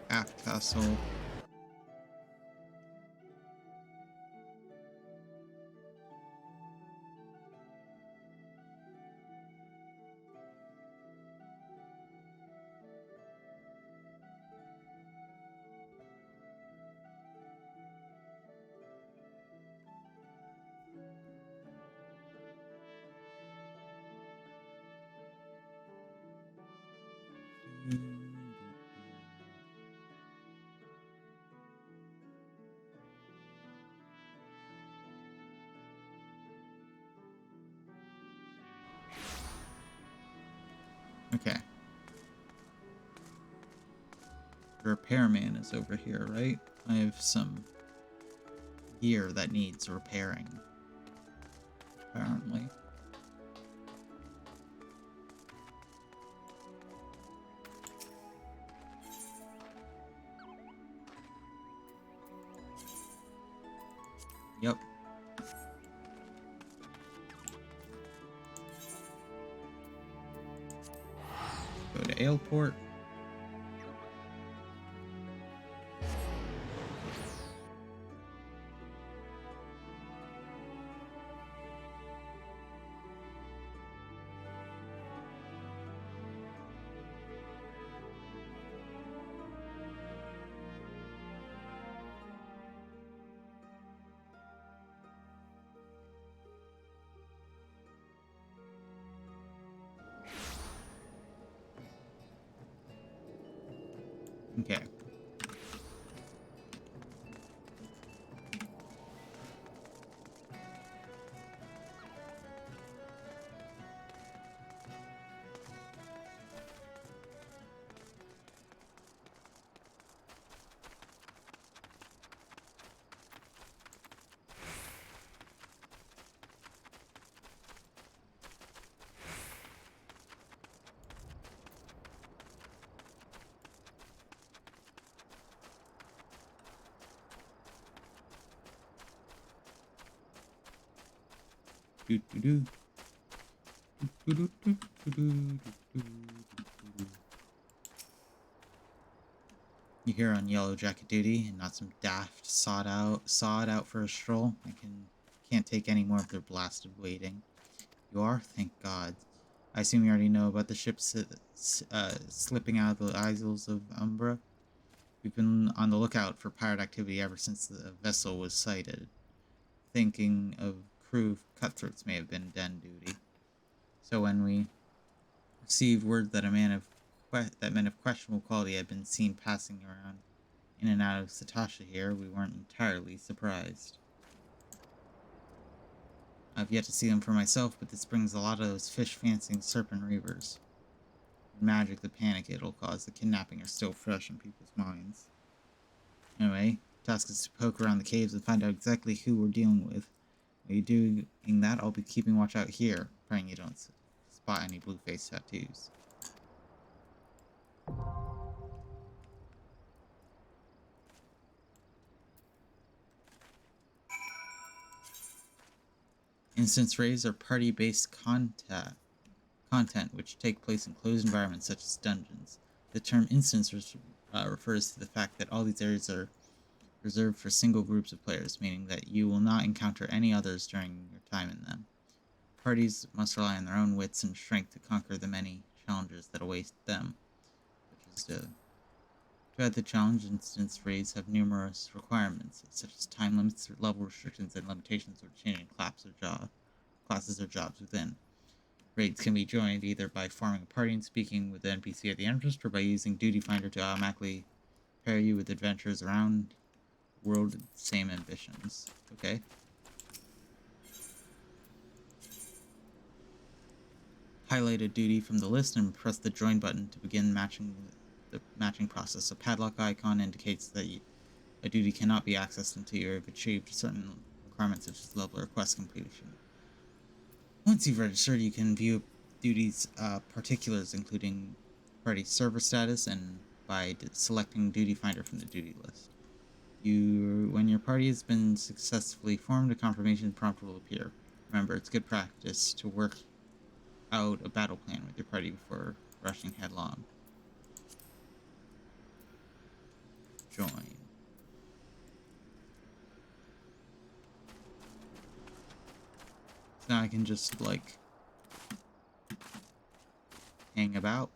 Aft Castle. Okay. The repairman is over here, right? I have some gear that needs repairing. Apparently. Yep. Go to Aleport. Okay. Do do do. Do do do do do do. You're here on Yellow Jacket duty and not some daft sawed out for a stroll. Can't take any more of their blasted waiting. You are? Thank God. I assume you already know about the ship slipping out of the Isles of Umbra. We've been on the lookout for pirate activity ever since the vessel was sighted. Thinking of crew cutthroats may have been den duty. So when we received word that men of questionable quality had been seen passing around in and out of Satasha here, we weren't entirely surprised. I've yet to see them for myself, but this brings a lot of those fish-fancying serpent reavers. Magic the panic it'll cause, the kidnapping are still fresh in people's minds. Anyway, task is to poke around the caves and find out exactly who we're dealing with. While you doing that, I'll be keeping watch out here, praying you don't spot any blue face tattoos. Instance raids are party-based content which take place in closed environments such as dungeons. The term instance refers to the fact that all these areas are reserved for single groups of players, meaning that you will not encounter any others during your time in them. Parties must rely on their own wits and strength to conquer the many challenges that await them, such as to add the challenge, instance raids have numerous requirements, such as time limits, level restrictions, and limitations for changing classes or jobs within. Raids can be joined either by forming a party and speaking with the NPC at the entrance, or by using Duty Finder to automatically pair you with adventurers around the world with the same ambitions. Okay. Highlight a duty from the list and press the join button to begin the matching process. A padlock icon indicates that a duty cannot be accessed until you have achieved certain requirements such as level or quest completion. Once you've registered, you can view duties particulars, including party server status, and by selecting Duty Finder from the duty list. When your party has been successfully formed, a confirmation prompt will appear. Remember, it's good practice to work out a battle plan with your party before rushing headlong. Join. Now I can just, like, hang about.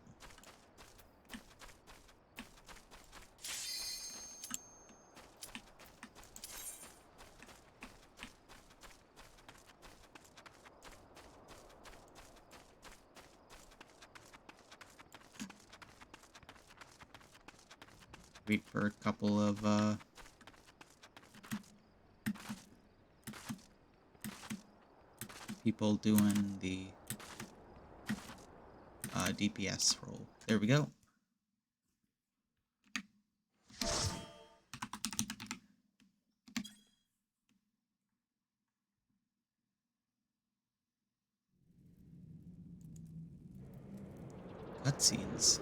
Wait for a couple of, people doing the DPS role. There we go. Cutscenes.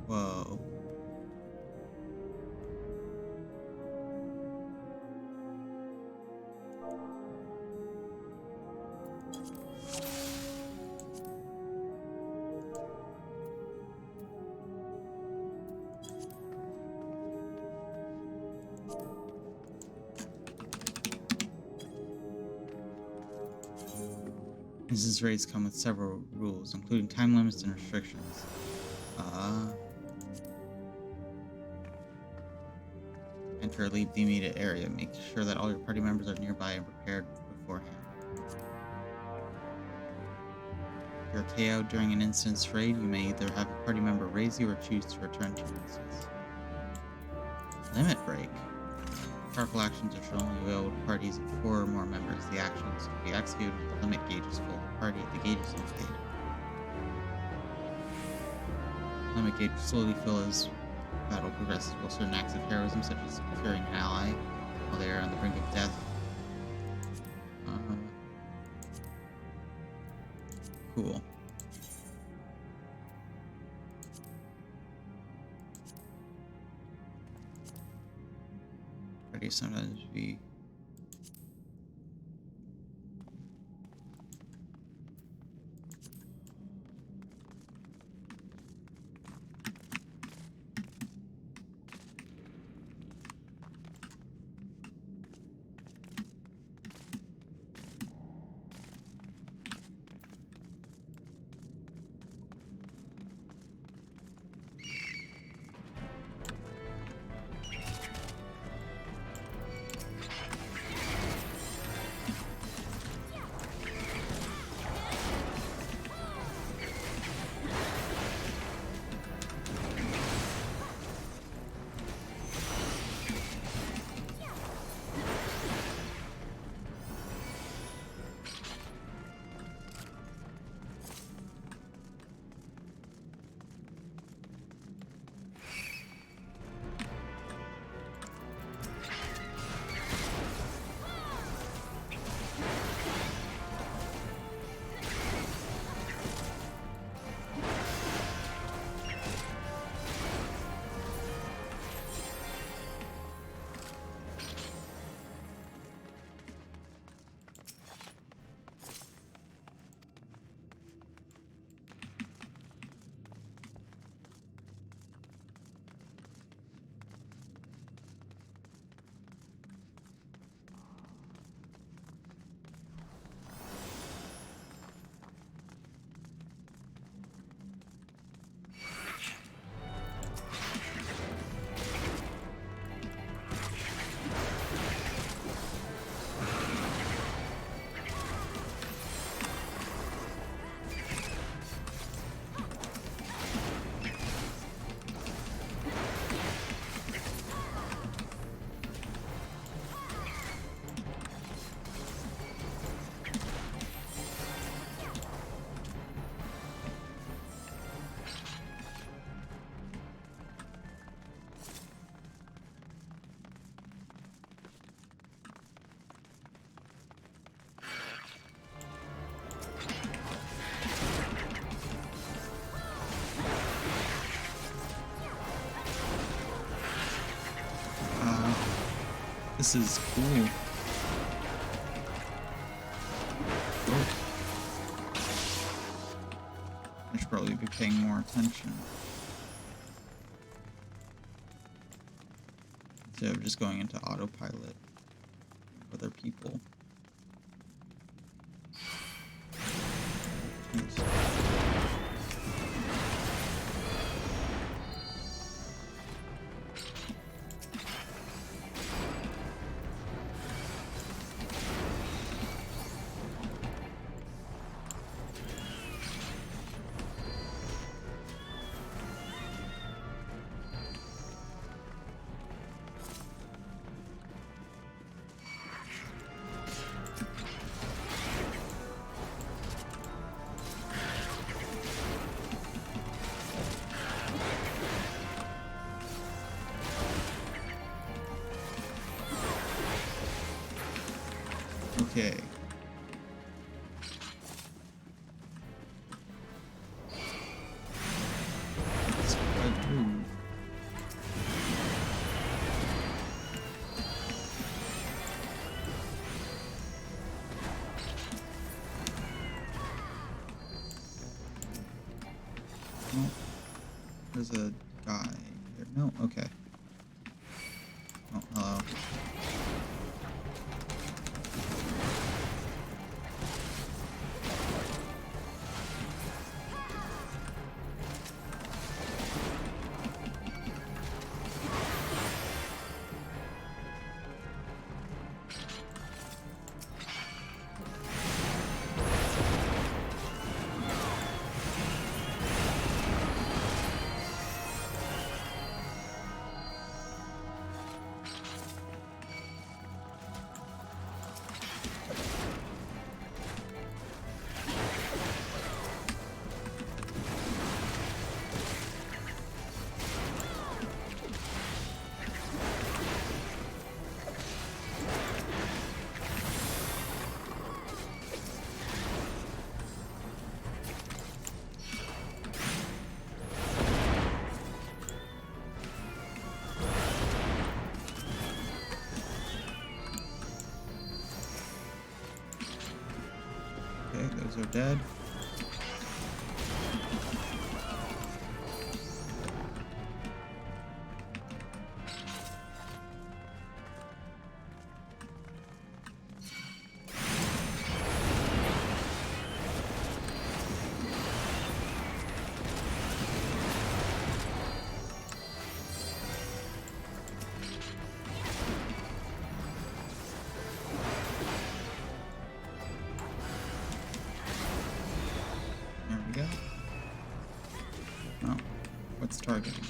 Whoa. Instance raids come with several rules, including time limits and restrictions. Enter or leave the immediate area. Make sure that all your party members are nearby and prepared beforehand. If you're KO'd during an instance raid, you may either have a party member raise you or choose to return to your instance. Limit break. Powerful actions are shown only available to parties of 4 or more members. The actions can be executed when the limit gauge is full. The gauge is indicated. Limit gauge will slowly fill as battle progresses, while certain acts of heroism, such as curing an ally while they are on the brink of death. Cool. Parties sometimes be This is cool. Oh. I should probably be paying more attention. Instead of just going into autopilot with other people. Jeez. Okay. That's quite rude. Oh, there's a guy here. No? Okay. Oh, hello. Okay, those are dead. There we go. Oh, what's targeting?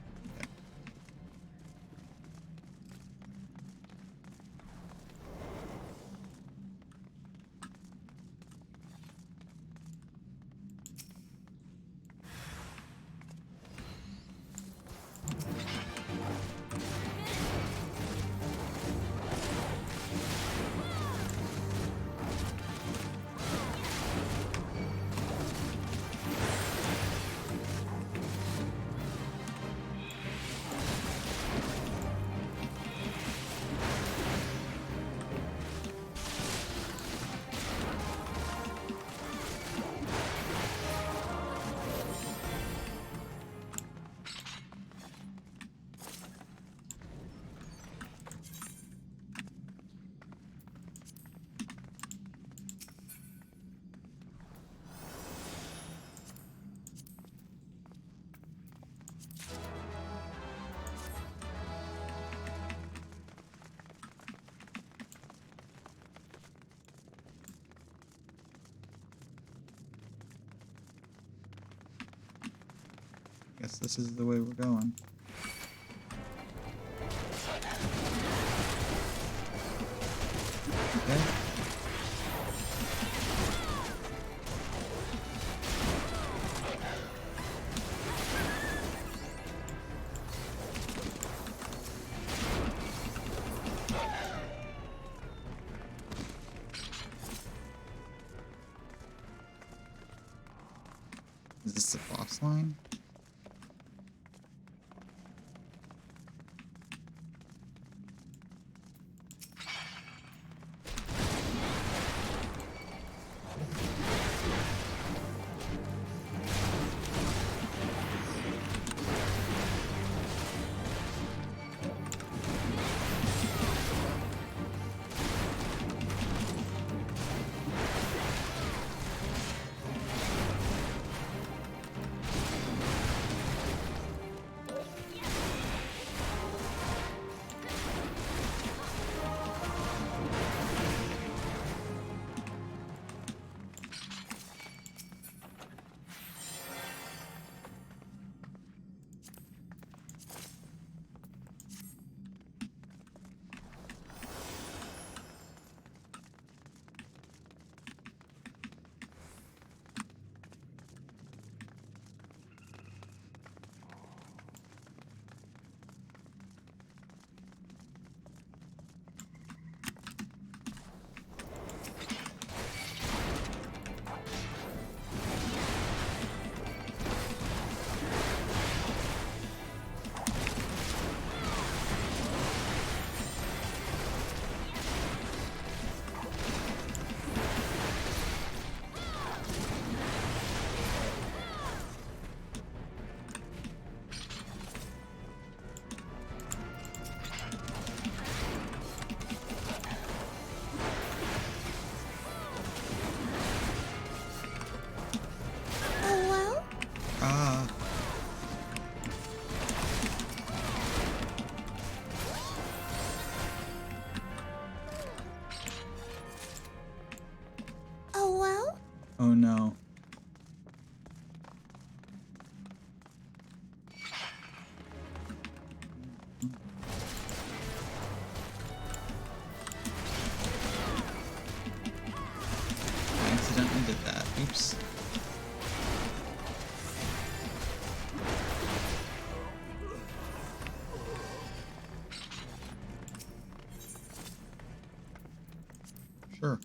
Okay. Guess this is the way we're going. Okay. Is this the boss line? Oh no. I accidentally did that. Oops. Sure.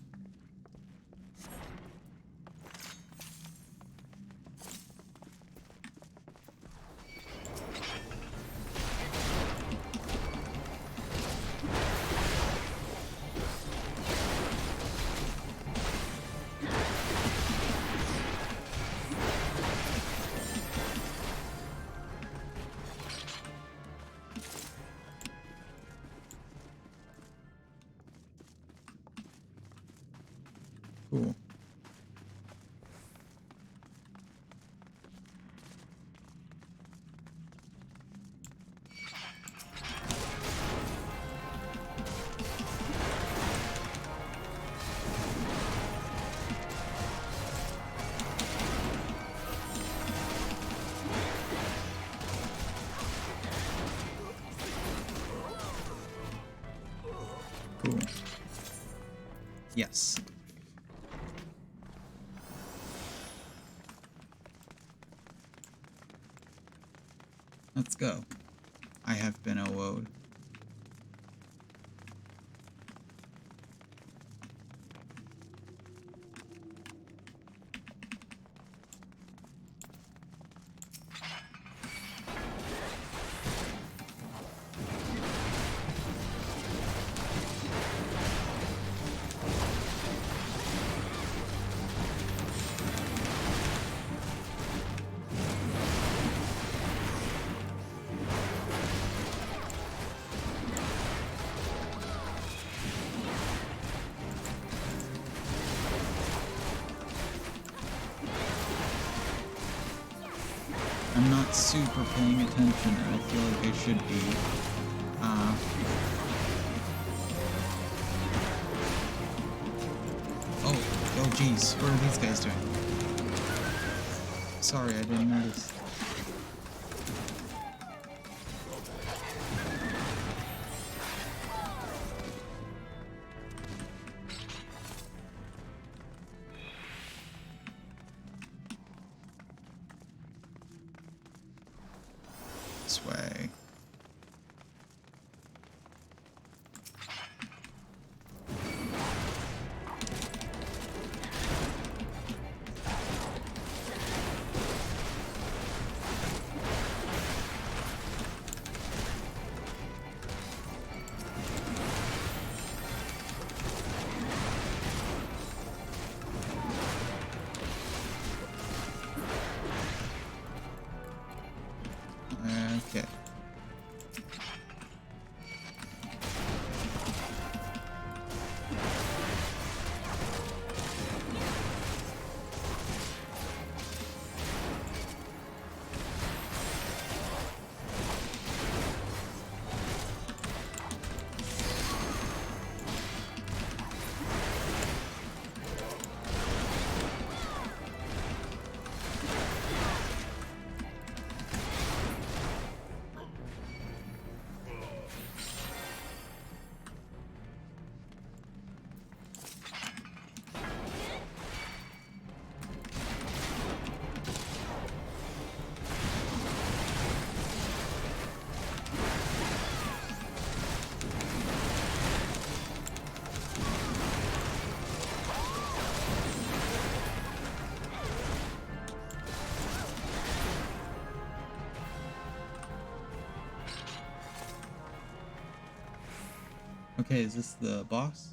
Cool. Cool. Yes. Let's go. I have been awoed. I'm not super paying attention, and I feel like I should be. Oh geez, what are these guys doing? Sorry, I didn't notice. This way. Okay. Okay, is this the boss?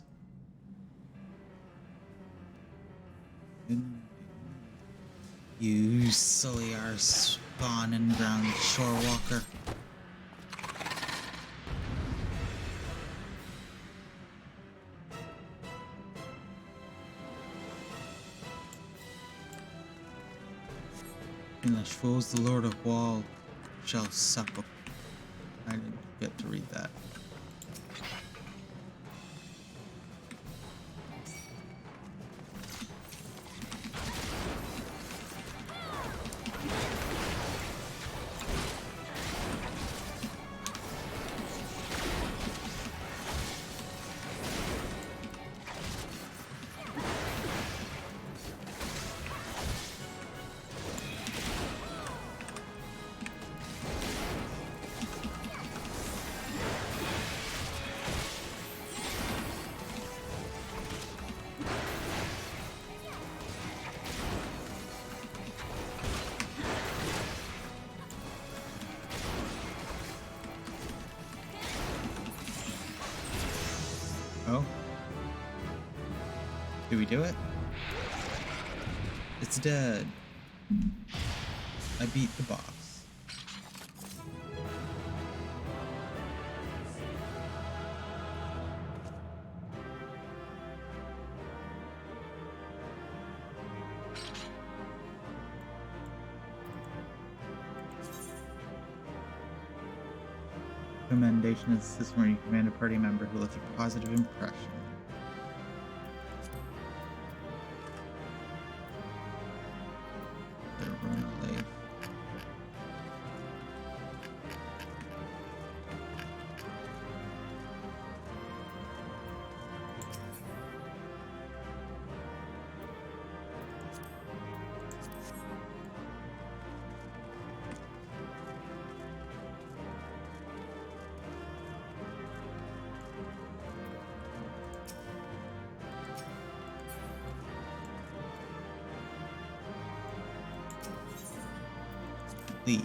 You silly arse spawn and ground shore walker. Unless fools the Lord of Wall shall suffer. I didn't get to read that. Did we do it? It's dead. I beat the boss. Commendation is a system where you command a party member who left a positive impression. Leave.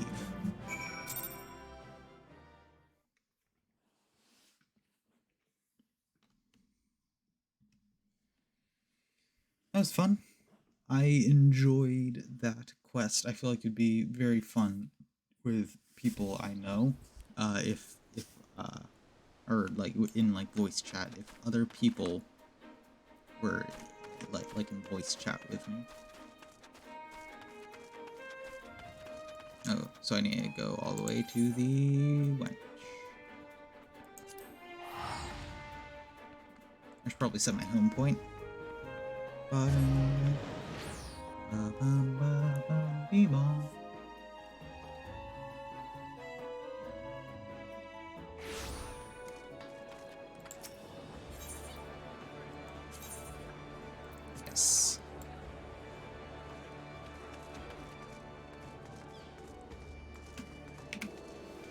That was fun. I enjoyed that quest. I feel like it'd be very fun with people I know. Or like in like voice chat, if other people were like in voice chat with me. Oh, so I need to go all the way to the wench. I should probably set my home point. Yes.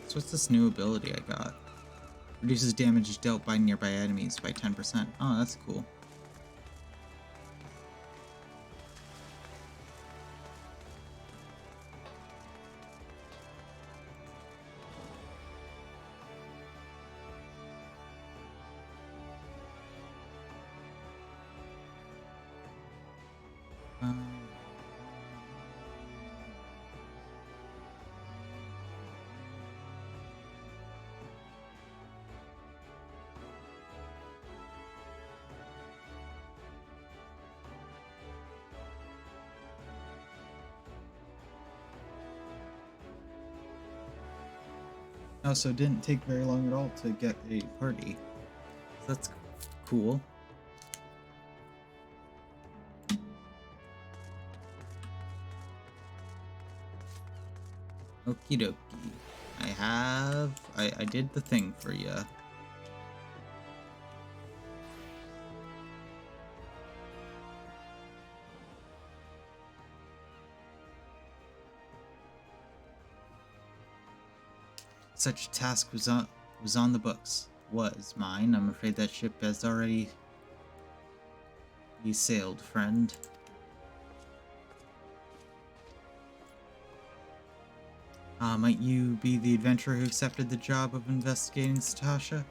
So what's this new ability I got? Reduces damage dealt by nearby enemies by 10%. Oh, that's cool. Also, it didn't take very long at all to get a party. So that's cool. Okie dokie. I did the thing for you. Such a task was on the books. Was mine. I'm afraid that ship has already sailed, friend. Might you be the adventurer who accepted the job of investigating Satasha?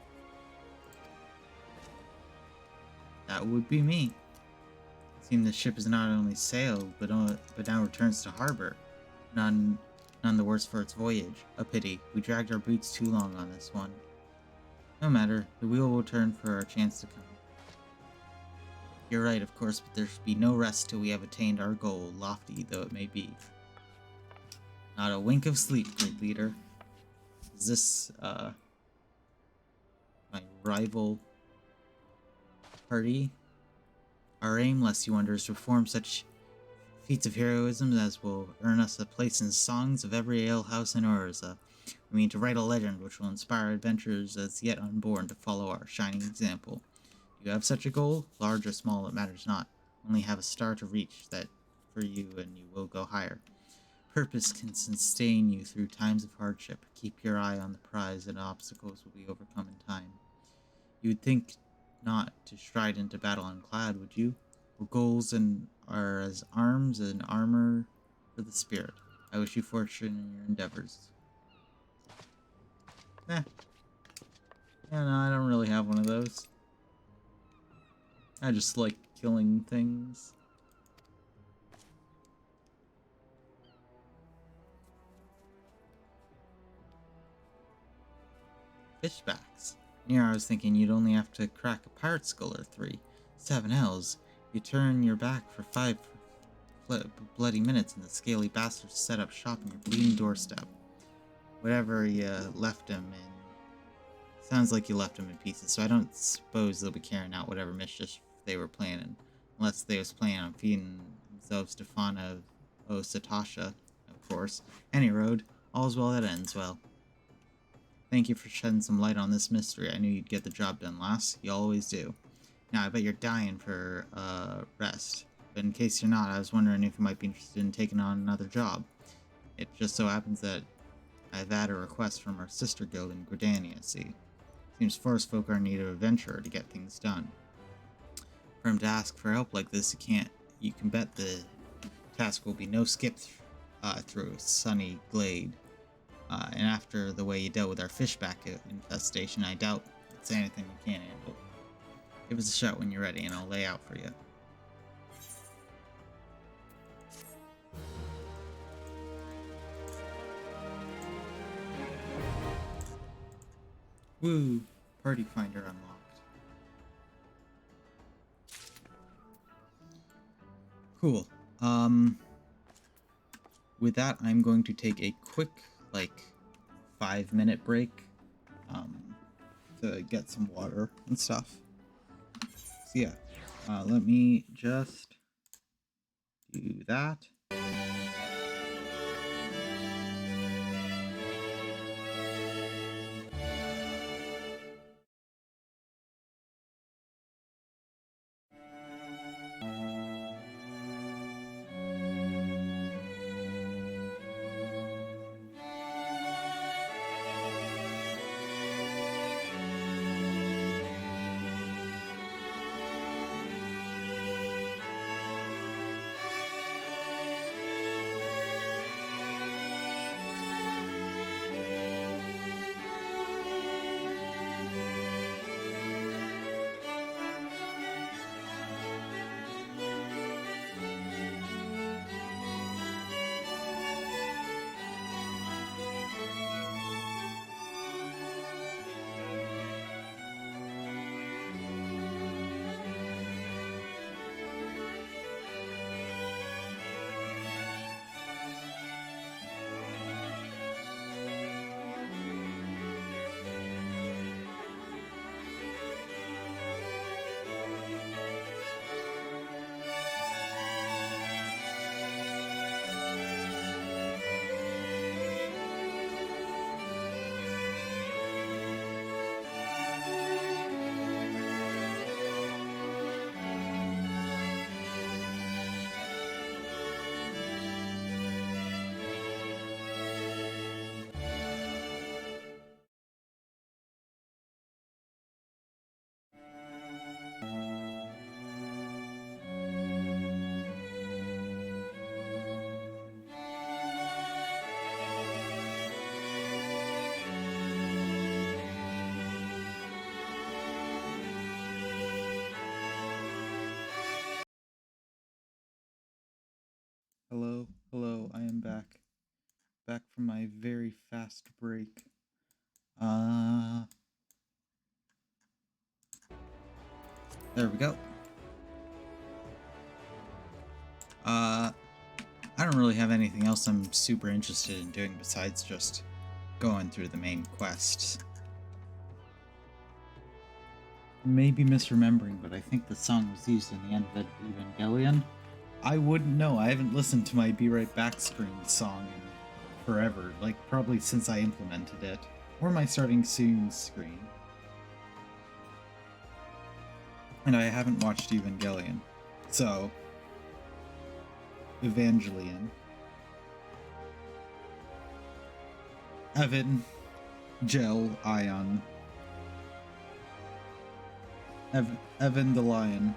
That would be me. It seems the ship has not only sailed, but now returns to harbor. None the worse for its voyage. A pity. We dragged our boots too long on this one. No matter. The wheel will turn for our chance to come. You're right, of course, but there should be no rest till we have attained our goal, lofty though it may be. Not a wink of sleep, great leader. Is this, my rival party? Our aim, lest you wonder, is to perform such feats of heroism as will earn us a place in songs of every alehouse in Urza. We mean to write a legend which will inspire adventurers as yet unborn to follow our shining example. Do you have such a goal? Large or small, it matters not. Only have a star to reach that for you and you will go higher. Purpose can sustain you through times of hardship. Keep your eye on the prize and obstacles will be overcome in time. You would think not to stride into battle unclad, would you? Well, goals are as arms and armor for the spirit. I wish you fortune in your endeavors. Yeah, no, I don't really have one of those. I just like killing things. Fishbacks. Here I was thinking you'd only have to crack a pirate skull or 3. 7 L's. You turn your back for 5 bloody minutes and the scaly bastards set up shop on your bleeding doorstep. Whatever you left him in. Sounds like you left him in pieces, so I don't suppose they'll be carrying out whatever mischief they were planning. Unless they was planning on feeding themselves to Fauna of Satasha, of course. Any road, all's well that ends well. Thank you for shedding some light on this mystery. I knew you'd get the job done, lass. You always do. Now, I bet you're dying for rest. But in case you're not, I was wondering if you might be interested in taking on another job. It just so happens that I've had a request from our sister guild in Gridania, see. Seems forest folk are in need of a adventurer to get things done. For him to ask for help like this, you can bet the task will be no skip through a sunny glade. And after the way you dealt with our fishback infestation, I doubt it's anything we can't handle. Give us a shout when you're ready, and I'll lay out for you. Woo! Party Finder unlocked. Cool. With that, I'm going to take a quick, 5-minute break, to get some water and stuff. So yeah, let me just do that. Hello, I am back. Back from my very fast break. There we go. I don't really have anything else I'm super interested in doing besides just going through the main quests. Maybe misremembering, but I think the song was used in the end of Evangelion. I wouldn't know. I haven't listened to my Be Right Back screen song in forever, probably since I implemented it. Or my Starting Soon screen. And I haven't watched Evangelion. So, Evangelion. Evan, Gel, Ion. Evan the Lion.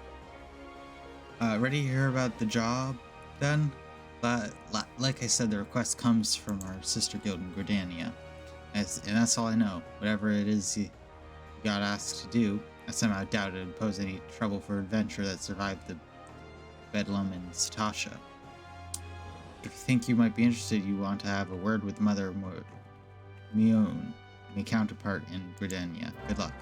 Ready to hear about the job, then? Like I said, the request comes from our sister guild in Gridania. And that's all I know. Whatever it is you got asked to do, I somehow doubted it would pose any trouble for adventure that survived the Bedlam and Satasha. If you think you might be interested, you want to have a word with Mother Mion, my counterpart in Gridania. Good luck.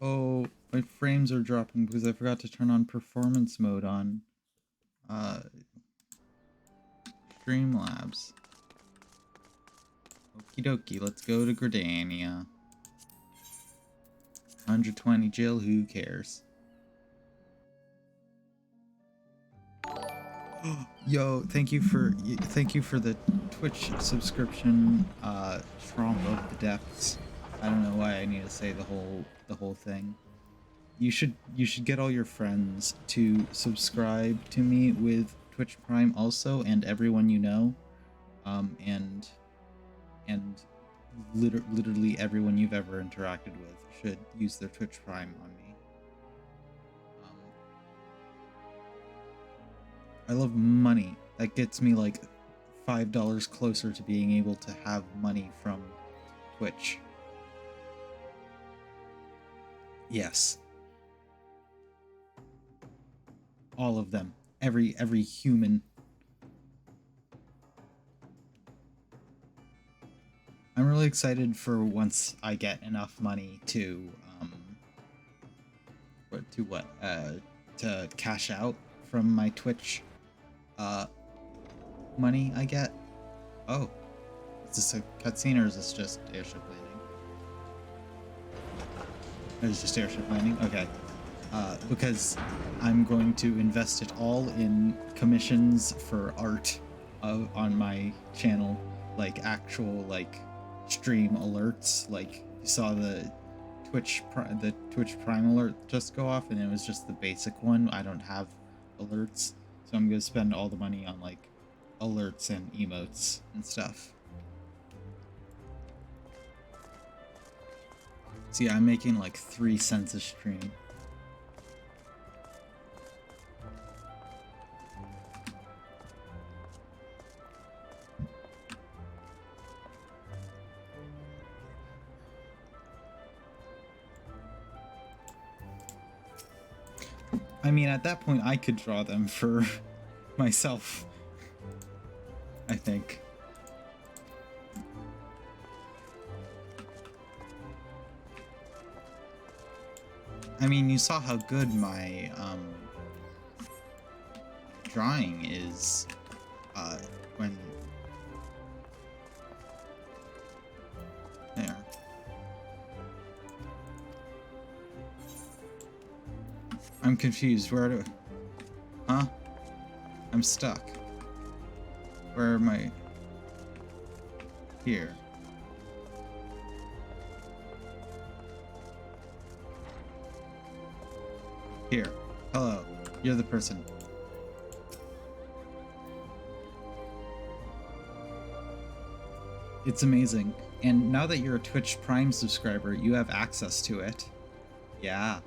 Oh, my frames are dropping because I forgot to turn on performance mode on Streamlabs. Okie dokie, let's go to Gridania. 120 Jill, who cares? Yo, thank you for the Twitch subscription, Trump of the Depths. I don't know why I need to say the whole thing. You should get all your friends to subscribe to me with Twitch Prime also, and everyone you know, and literally everyone you've ever interacted with should use their Twitch Prime on me. I love money. That gets me like $5 closer to being able to have money from Twitch. Yes. All of them. Every human. I'm really excited for once I get enough money to to cash out from my Twitch money I get. Oh, is this a cutscene or is this just airship landing? It's just airship landing? Okay. Because I'm going to invest it all in commissions for art on my channel, like actual like stream alerts. Like you saw the Twitch Prime alert just go off, and it was just the basic one. I don't have alerts, so I'm gonna spend all the money on like alerts and emotes and stuff. So yeah, I'm making like 3 cents a stream. I mean, at that point, I could draw them for myself, I think. I mean, you saw how good my drawing is when... There. I'm confused. Where do... Huh? I'm stuck. Where am I? Here. Here. Hello. You're the person. It's amazing. And now that you're a Twitch Prime subscriber, you have access to it. Yeah.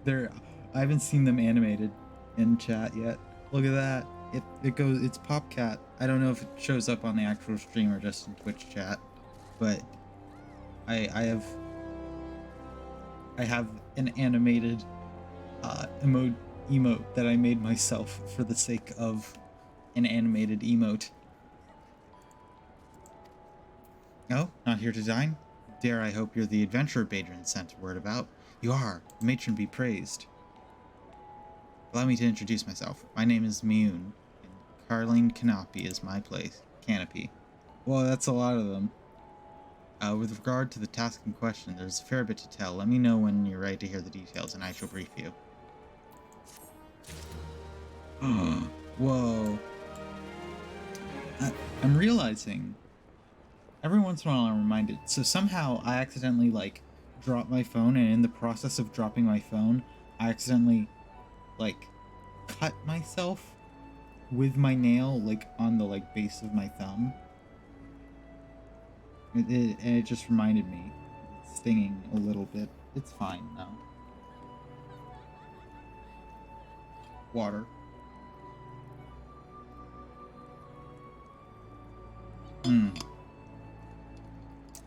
They're I haven't seen them animated in chat yet. Look at that. It's PopCat. I don't know if it shows up on the actual stream or just in Twitch chat, but I have an animated emote that I made myself for the sake of an animated emote. Oh, not here to dine? Dare I hope you're the adventurer Badrin sent word about? You are. Matron be praised. Allow me to introduce myself. My name is Mioun, and Carline Canopy is my place. Canopy. Well, that's a lot of them. With regard to the task in question, there's a fair bit to tell. Let me know when you're ready to hear the details, and I shall brief you. Whoa. I'm realizing... Every once in a while I'm reminded. So somehow I accidentally, like, dropped my phone, and in the process of dropping my phone, I accidentally, like, cut myself with my nail, like, on the, like, base of my thumb. And it just reminded me. It's stinging a little bit. It's fine though. Water. I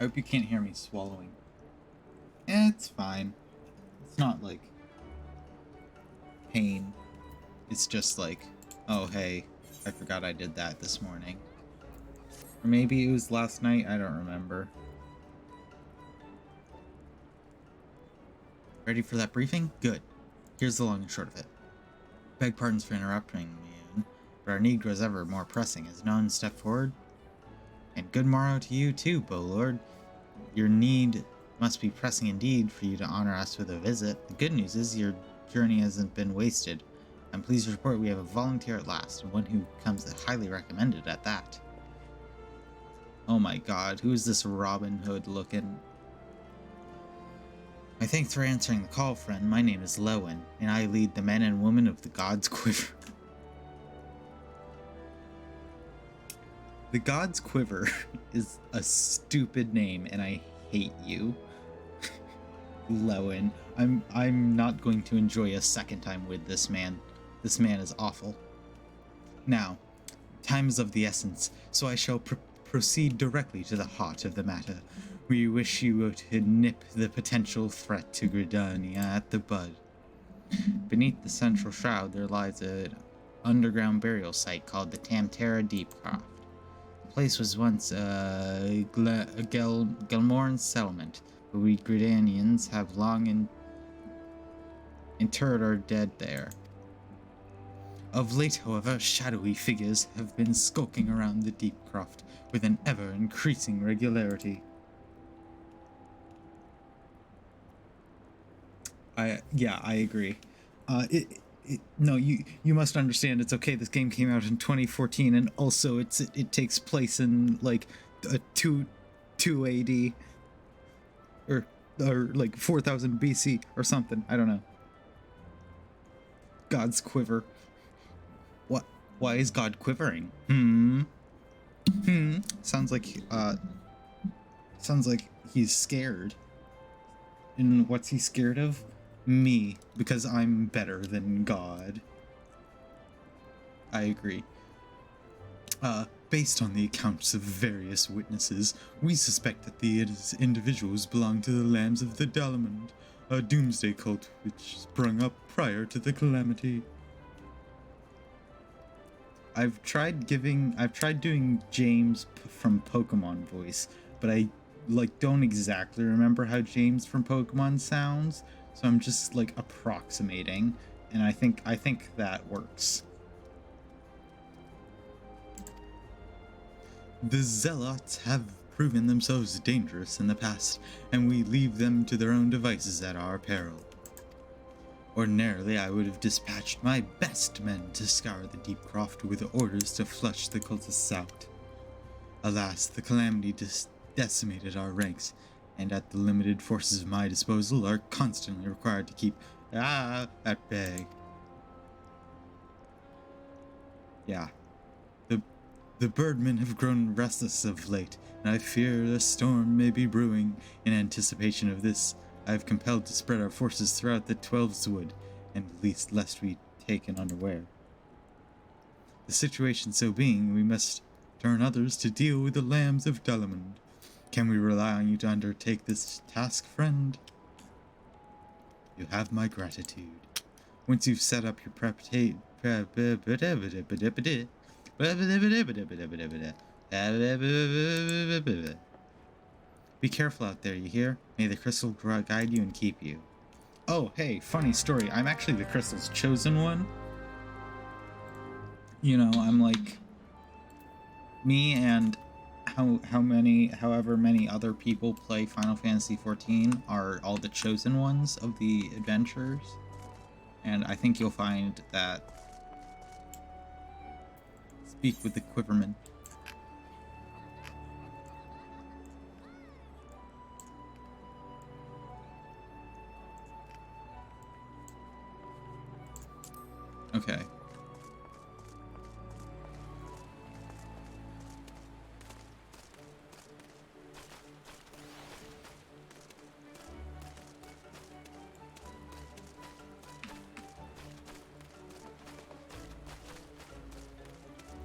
hope you can't hear me swallowing. It's fine. It's not like pain. It's just like, oh hey, I forgot I did that this morning. Or maybe it was last night, I don't remember. Ready for that briefing? Good. Here's the long and short of it. Beg pardons for interrupting you, but our need grows ever more pressing as no one step forward. And good morrow to you too, Bowlord. Your need must be pressing indeed for you to honor us with a visit. The good news is your journey hasn't been wasted. I'm pleased to report we have a volunteer at last, and one who comes highly recommended at that. Oh my god, who is this Robin Hood looking? My thanks for answering the call, friend. My name is Lowen, and I lead the men and women of the God's Quiver. The God's Quiver is a stupid name, and I hate you. Lowen. I'm not going to enjoy a second time with this man. This man is awful. Now, time is of the essence, so I shall proceed directly to the heart of the matter. We wish you to nip the potential threat to Gridania at the bud. Beneath the central shroud there lies an underground burial site called the Tamtera Deepcroft. The place was once a Gelmorn settlement, but we Gridanians have long interred our dead there. Of late, however, shadowy figures have been skulking around the Deepcroft with an ever-increasing regularity. I agree. No, you must understand. It's okay. This game came out in 2014, and also it takes place in like a 2 AD or like 4000 BC or something. I don't know. God's quiver. What? Why is God quivering? Sounds like he's scared. And what's he scared of? Me, because I'm better than God. I agree. Based on the accounts of various witnesses, we suspect that these individuals belong to the Lambs of the Dalamond, a doomsday cult which sprung up prior to the calamity. I've tried doing James from Pokemon voice, but I don't exactly remember how James from Pokemon sounds, so I'm just like approximating, and I think that works. The Zealots have proven themselves dangerous in the past, and we leave them to their own devices at our peril. Ordinarily, I would have dispatched my best men to scour the Deepcroft with orders to flush the cultists out. Alas, the calamity decimated our ranks, and at the limited forces at my disposal are constantly required to keep at bay. Yeah. The birdmen have grown restless of late, and I fear a storm may be brewing. In anticipation of this, I have compelled to spread our forces throughout the Twelveswood, and lest we taken unaware. The situation so being, we must turn others to deal with the Lambs of Dalamond. Can we rely on you to undertake this task, friend? You have my gratitude. Once you've set up your Be careful out there, you hear? May the crystal guide you and keep you. Oh, hey, funny story. I'm actually the crystal's chosen one. You know, I'm like me and however many other people play Final Fantasy XIV are all the chosen ones of the adventures. And I think you'll find that speak with the Quiverman. Okay.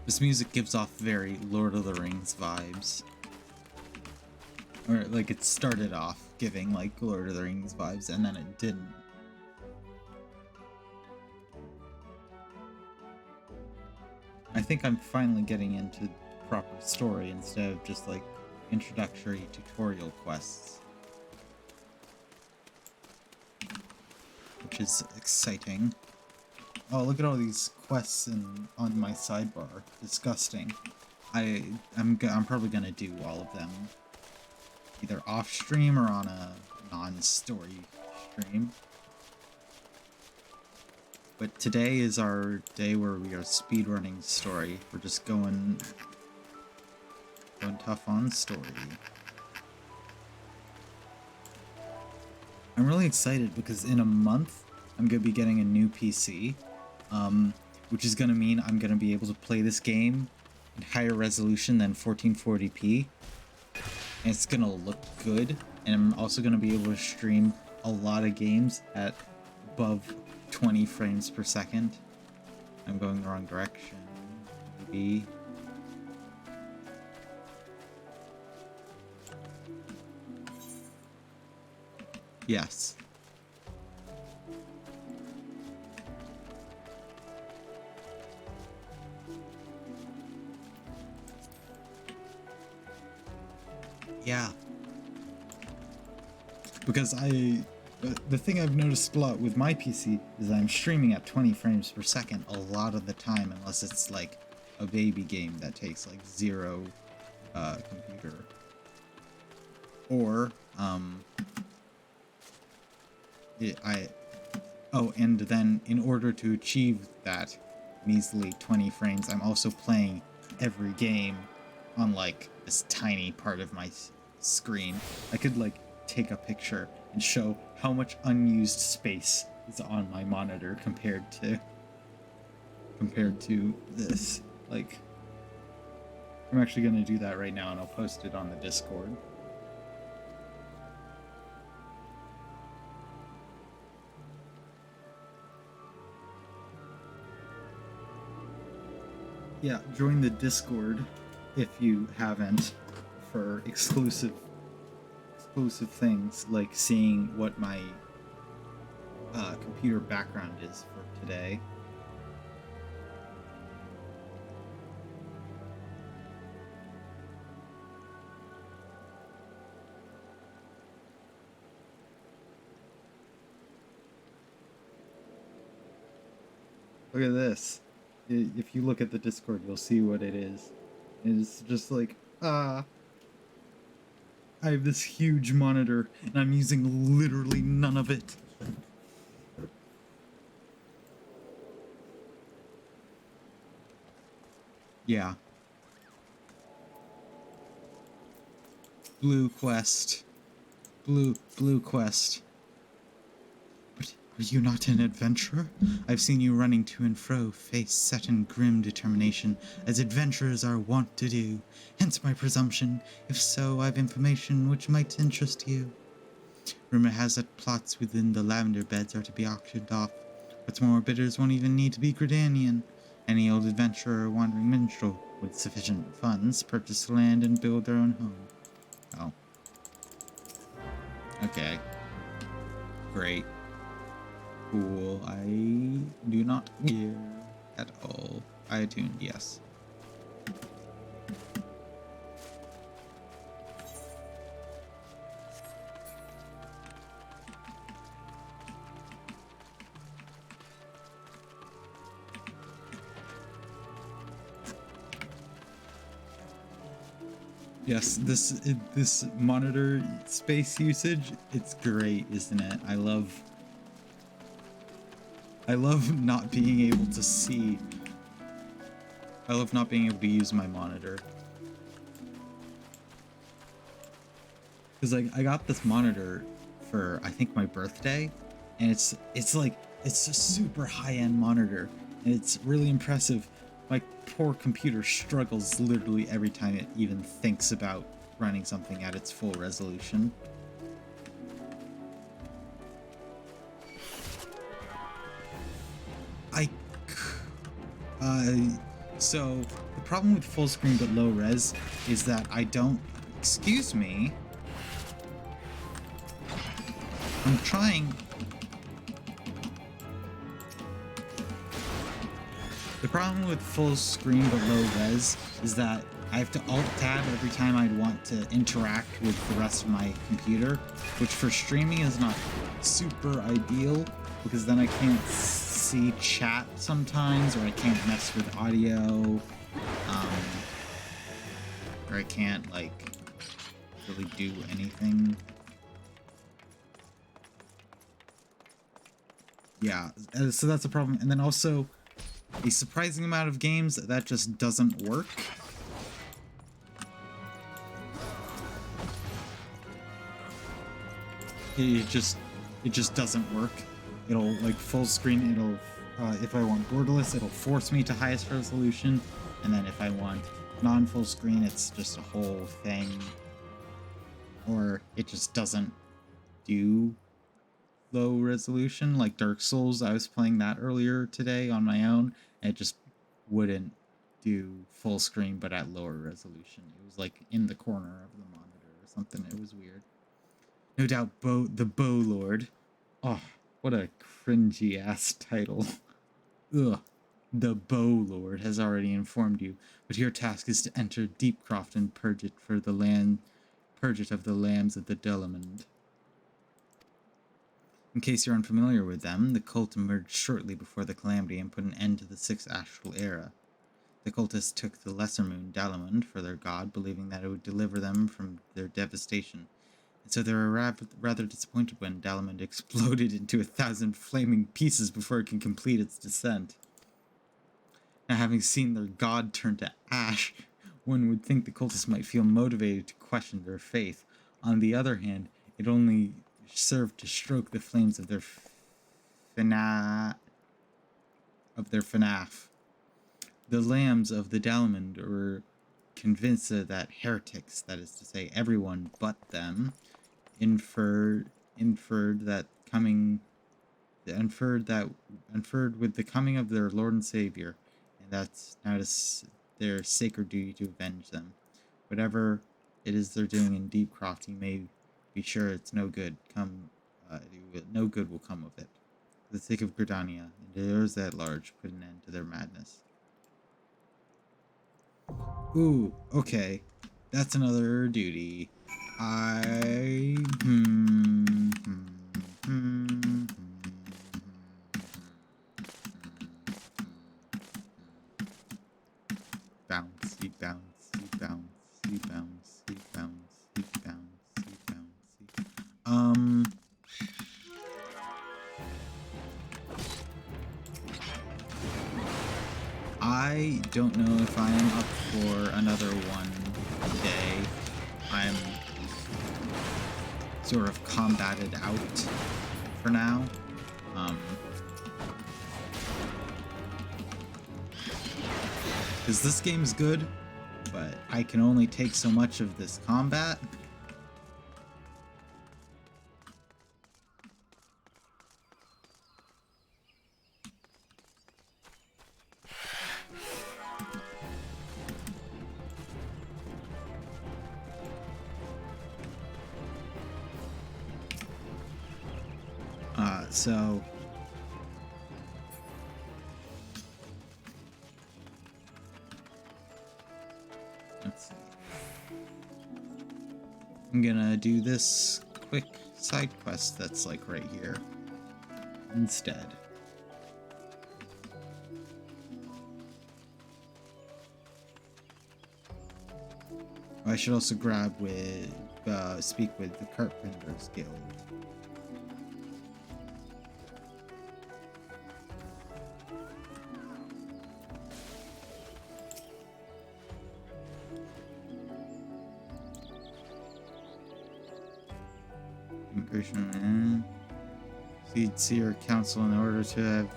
This music gives off very Lord of the Rings vibes. Or, like, it started off giving, like, Lord of the Rings vibes, and then it didn't. I think I'm finally getting into proper story instead of just, like, introductory tutorial quests. Which is exciting. Oh, look at all these quests on my sidebar. Disgusting. I'm probably gonna do all of them either off stream or on a non-story stream. But today is our day where we are speedrunning story. We're just going tough on story. I'm really excited because in a month I'm gonna be getting a new PC, which is gonna mean I'm gonna be able to play this game in higher resolution than 1440p. And it's gonna look good, and I'm also gonna be able to stream a lot of games at above 20 frames per second. I'm going the wrong direction. Maybe. Yes. Yeah. Because the thing I've noticed a lot with my PC is I'm streaming at 20 frames per second a lot of the time, unless it's like a baby game that takes like zero computer. Or, and then in order to achieve that measly 20 frames, I'm also playing every game on like this tiny part of my screen. I could like take a picture and show how much unused space is on my monitor compared to this. Like, I'm actually gonna do that right now, and I'll post it on the Discord. Yeah, join the Discord if you haven't, for exclusive things, like seeing what my computer background is for today. Look at this. If you look at the Discord, you'll see what it is. It's just like, I have this huge monitor, and I'm using literally none of it. Yeah. Blue quest. Blue quest. But are you not an adventurer? I've seen you running to and fro, face set in grim determination, as adventurers are wont to do. Hence my presumption. If so, I've information which might interest you. Rumor has it plots within the lavender beds are to be auctioned off. What's more, bidders won't even need to be Gridanian. Any old adventurer or wandering minstrel with sufficient funds purchase land and build their own home. Oh. Okay. Great. Cool. I do not care at all. I tuned, yes. Yes, this monitor space usage, it's great, isn't it? I love not being able to see. I love not being able to use my monitor. Cause like I got this monitor for I think my birthday, and it's a super high-end monitor, and it's really impressive. My poor computer struggles literally every time it even thinks about running something at its full resolution. So the problem with full screen but low res is that I don't... Excuse me. I'm trying... The problem with full screen but low res is that I have to alt-tab every time I want to interact with the rest of my computer, which for streaming is not super ideal, because then I can't see chat sometimes, or I can't mess with audio, or I can't, like, really do anything. Yeah, so that's a problem. And then also, a surprising amount of games that just doesn't work. It just doesn't work. It'll, like, full screen, it'll, if I want borderless, it'll force me to highest resolution, and then if I want non-full screen, it's just a whole thing. Or it just doesn't do low resolution, like Dark Souls. I was playing that earlier today on my own, and it just wouldn't do full screen but at lower resolution. It was like in the corner of the monitor or something. It was weird. No doubt the Bow Lord. Oh, what a cringy ass title. Ugh. The Bow Lord has already informed you, but your task is to enter Deepcroft and purge it of the lambs of the Delamond. In case you're unfamiliar with them, the cult emerged shortly before the Calamity and put an end to the Sixth Astral Era. The cultists took the lesser moon, Dalamund, for their god, believing that it would deliver them from their devastation. And so they were rather disappointed when Dalamund exploded into 1,000 flaming pieces before it could complete its descent. Now, having seen their god turn to ash, one would think the cultists might feel motivated to question their faith. On the other hand, it only served to stroke the flames of their FNAF. The lambs of the Dalamund were convinced that heretics, that is to say everyone but them, inferred with the coming of their Lord and Savior, and that's now their sacred duty to avenge them. Whatever it is they're doing in Deepcroft, you may be sure it's no good. No good will come of it. For the sake of Gridania and those at large, put an end to their madness. Ooh, okay. That's another duty. Bouncy, bouncy, bouncy, bouncy, bouncy, bouncy, bouncy. I don't know if I am up for another one today. I'm sort of combated out for now. Because this game's good, but I can only take so much of this combat. So let's see. I'm gonna do this quick side quest that's like right here instead. I should also speak with the Carpenter's Guild. Immigration, see your council in order to have.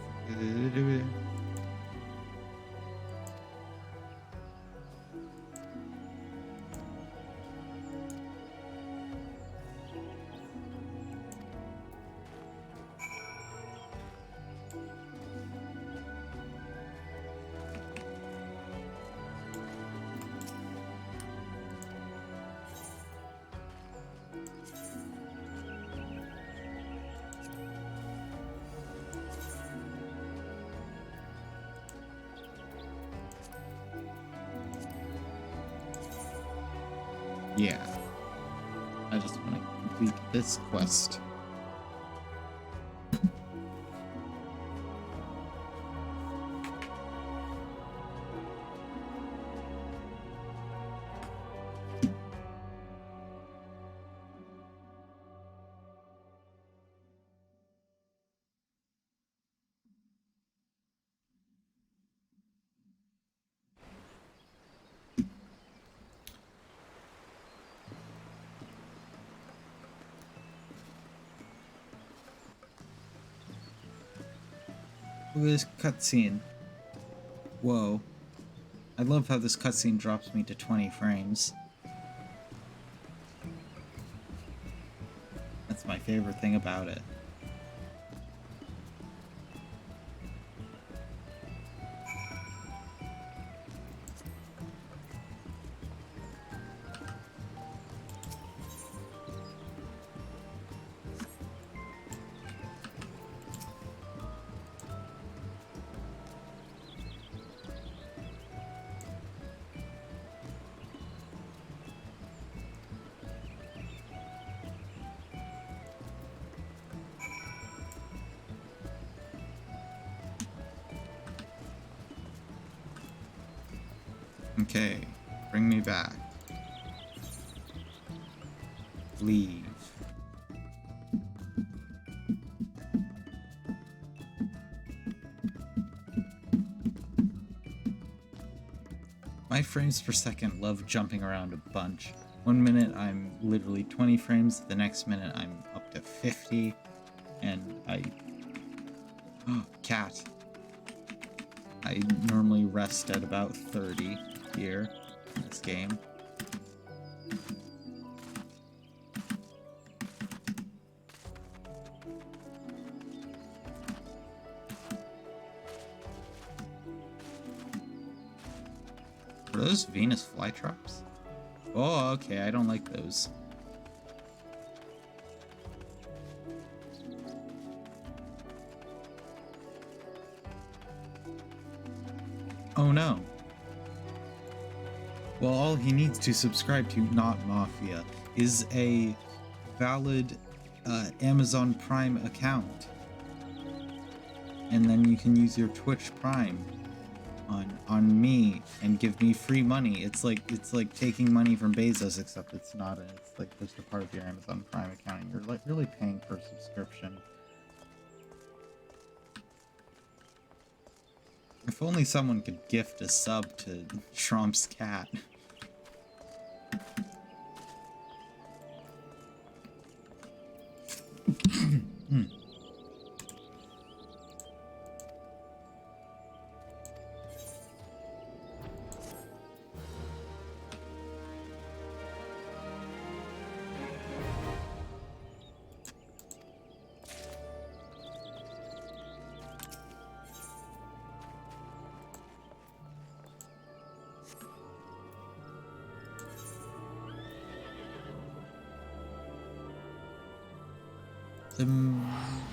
Yeah. I just want to complete this quest. Look at this cutscene. Whoa. I love how this cutscene drops me to 20 frames. That's my favorite thing about it. Okay, bring me back. Leave. My frames per second love jumping around a bunch. One minute I'm literally 20 frames, the next minute I'm up to 50, and cat. I normally rest at about 30 here in this game. Are those Venus flytraps? Oh, okay, I don't like those. Oh no. Well, all he needs to subscribe to Not Mafia is a valid Amazon Prime account. And then you can use your Twitch Prime on me and give me free money. It's like taking money from Bezos, except it's not. It's like just a part of your Amazon Prime account. And you're like really paying for a subscription. If only someone could gift a sub to Shromp's cat.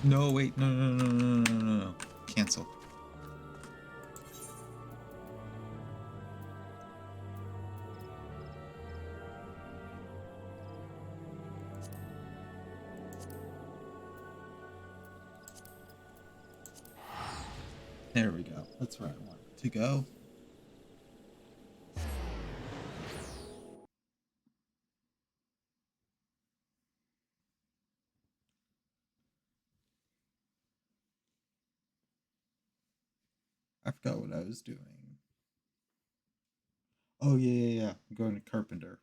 No, wait, no. Cancel. There we go. That's where I want it to go. I forgot what I was doing. Oh, yeah. I'm going to Carpenter.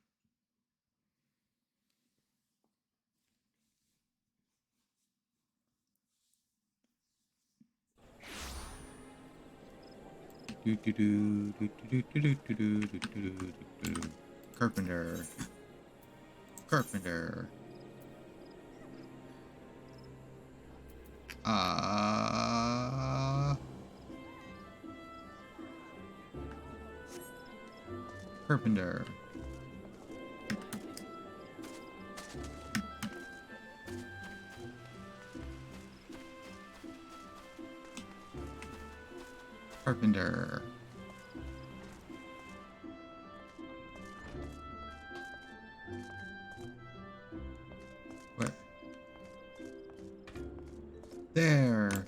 Carpenter. Carpenter. Carpenter. Carpenter. There.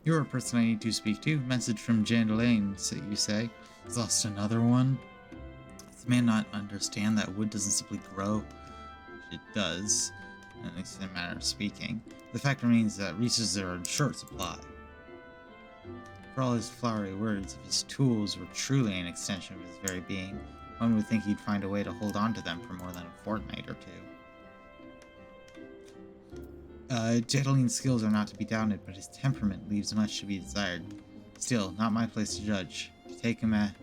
You're a person I need to speak to. Message from Jandalane, so you say. He's lost another one. Does the man not understand that wood doesn't simply grow? It does, at least in a manner of speaking. The fact remains that resources are in short supply. For all his flowery words, if his tools were truly an extension of his very being, one would think he'd find a way to hold on to them for more than a fortnight or two. Jedeline's skills are not to be doubted, but his temperament leaves much to be desired. Still, not my place to judge. Take the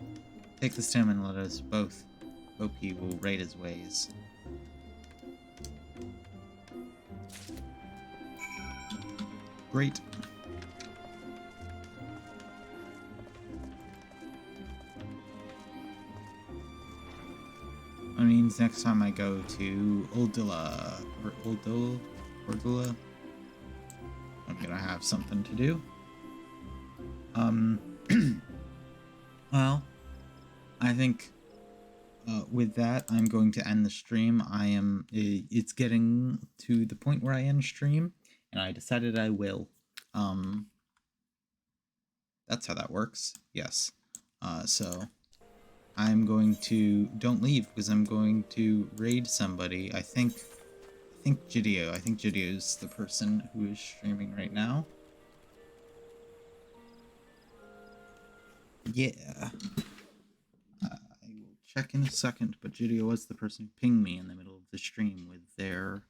stem and let us both hope he will rate his ways. Great. That means next time I go to Ordula, I'm gonna have something to do. Well, I think with that, I'm going to end the stream. It's getting to the point where I end stream, and I decided I will. That's how that works. Yes. So I'm going to, don't leave, because I'm going to raid somebody. I think Gidio. I think Gidio's the person who is streaming right now. Yeah. I will check in a second, but Gidio was the person who pinged me in the middle of the stream with their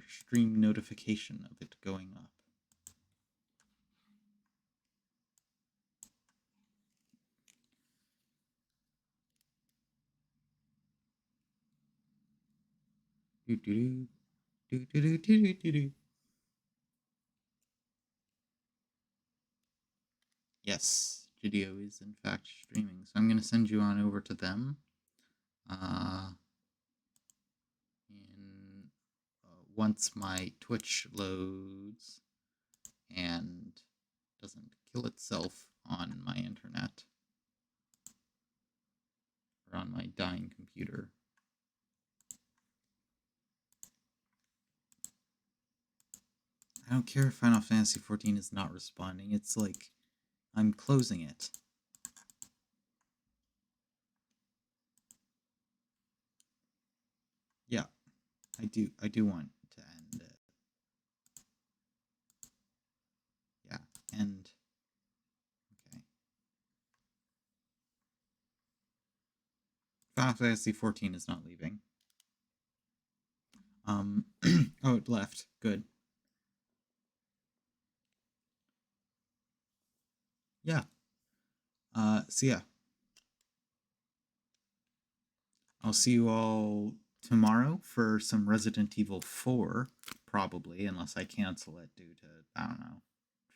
stream notification of it going up. Yes, Gidio is in fact streaming, so I'm going to send you on over to them. Once my Twitch loads and doesn't kill itself on my internet or on my dying computer. I don't care if Final Fantasy XIV is not responding. It's like I'm closing it. Yeah, I do want to end it. Yeah, end. Okay. Final Fantasy XIV is not leaving. Oh, it left. Good. Yeah. So yeah. I'll see you all tomorrow for some Resident Evil 4, probably, unless I cancel it due to, I don't know,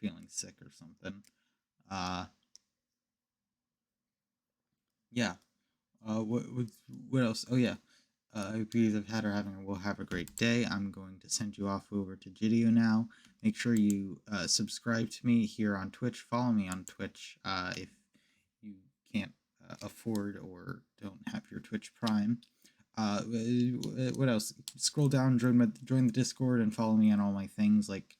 feeling sick or something. Yeah. What else? Oh, yeah. I hope you guys will have a great day. I'm going to send you off over to Gidio now. Make sure you subscribe to me here on Twitch. Follow me on Twitch if you can't afford or don't have your Twitch Prime. What else? Scroll down, join the Discord, and follow me on all my things like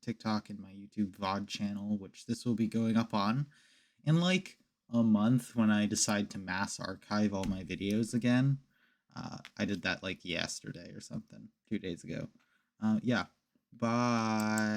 TikTok and my YouTube VOD channel, which this will be going up on in like a month when I decide to mass archive all my videos again. I did that like yesterday or something, 2 days ago. Yeah. Bye.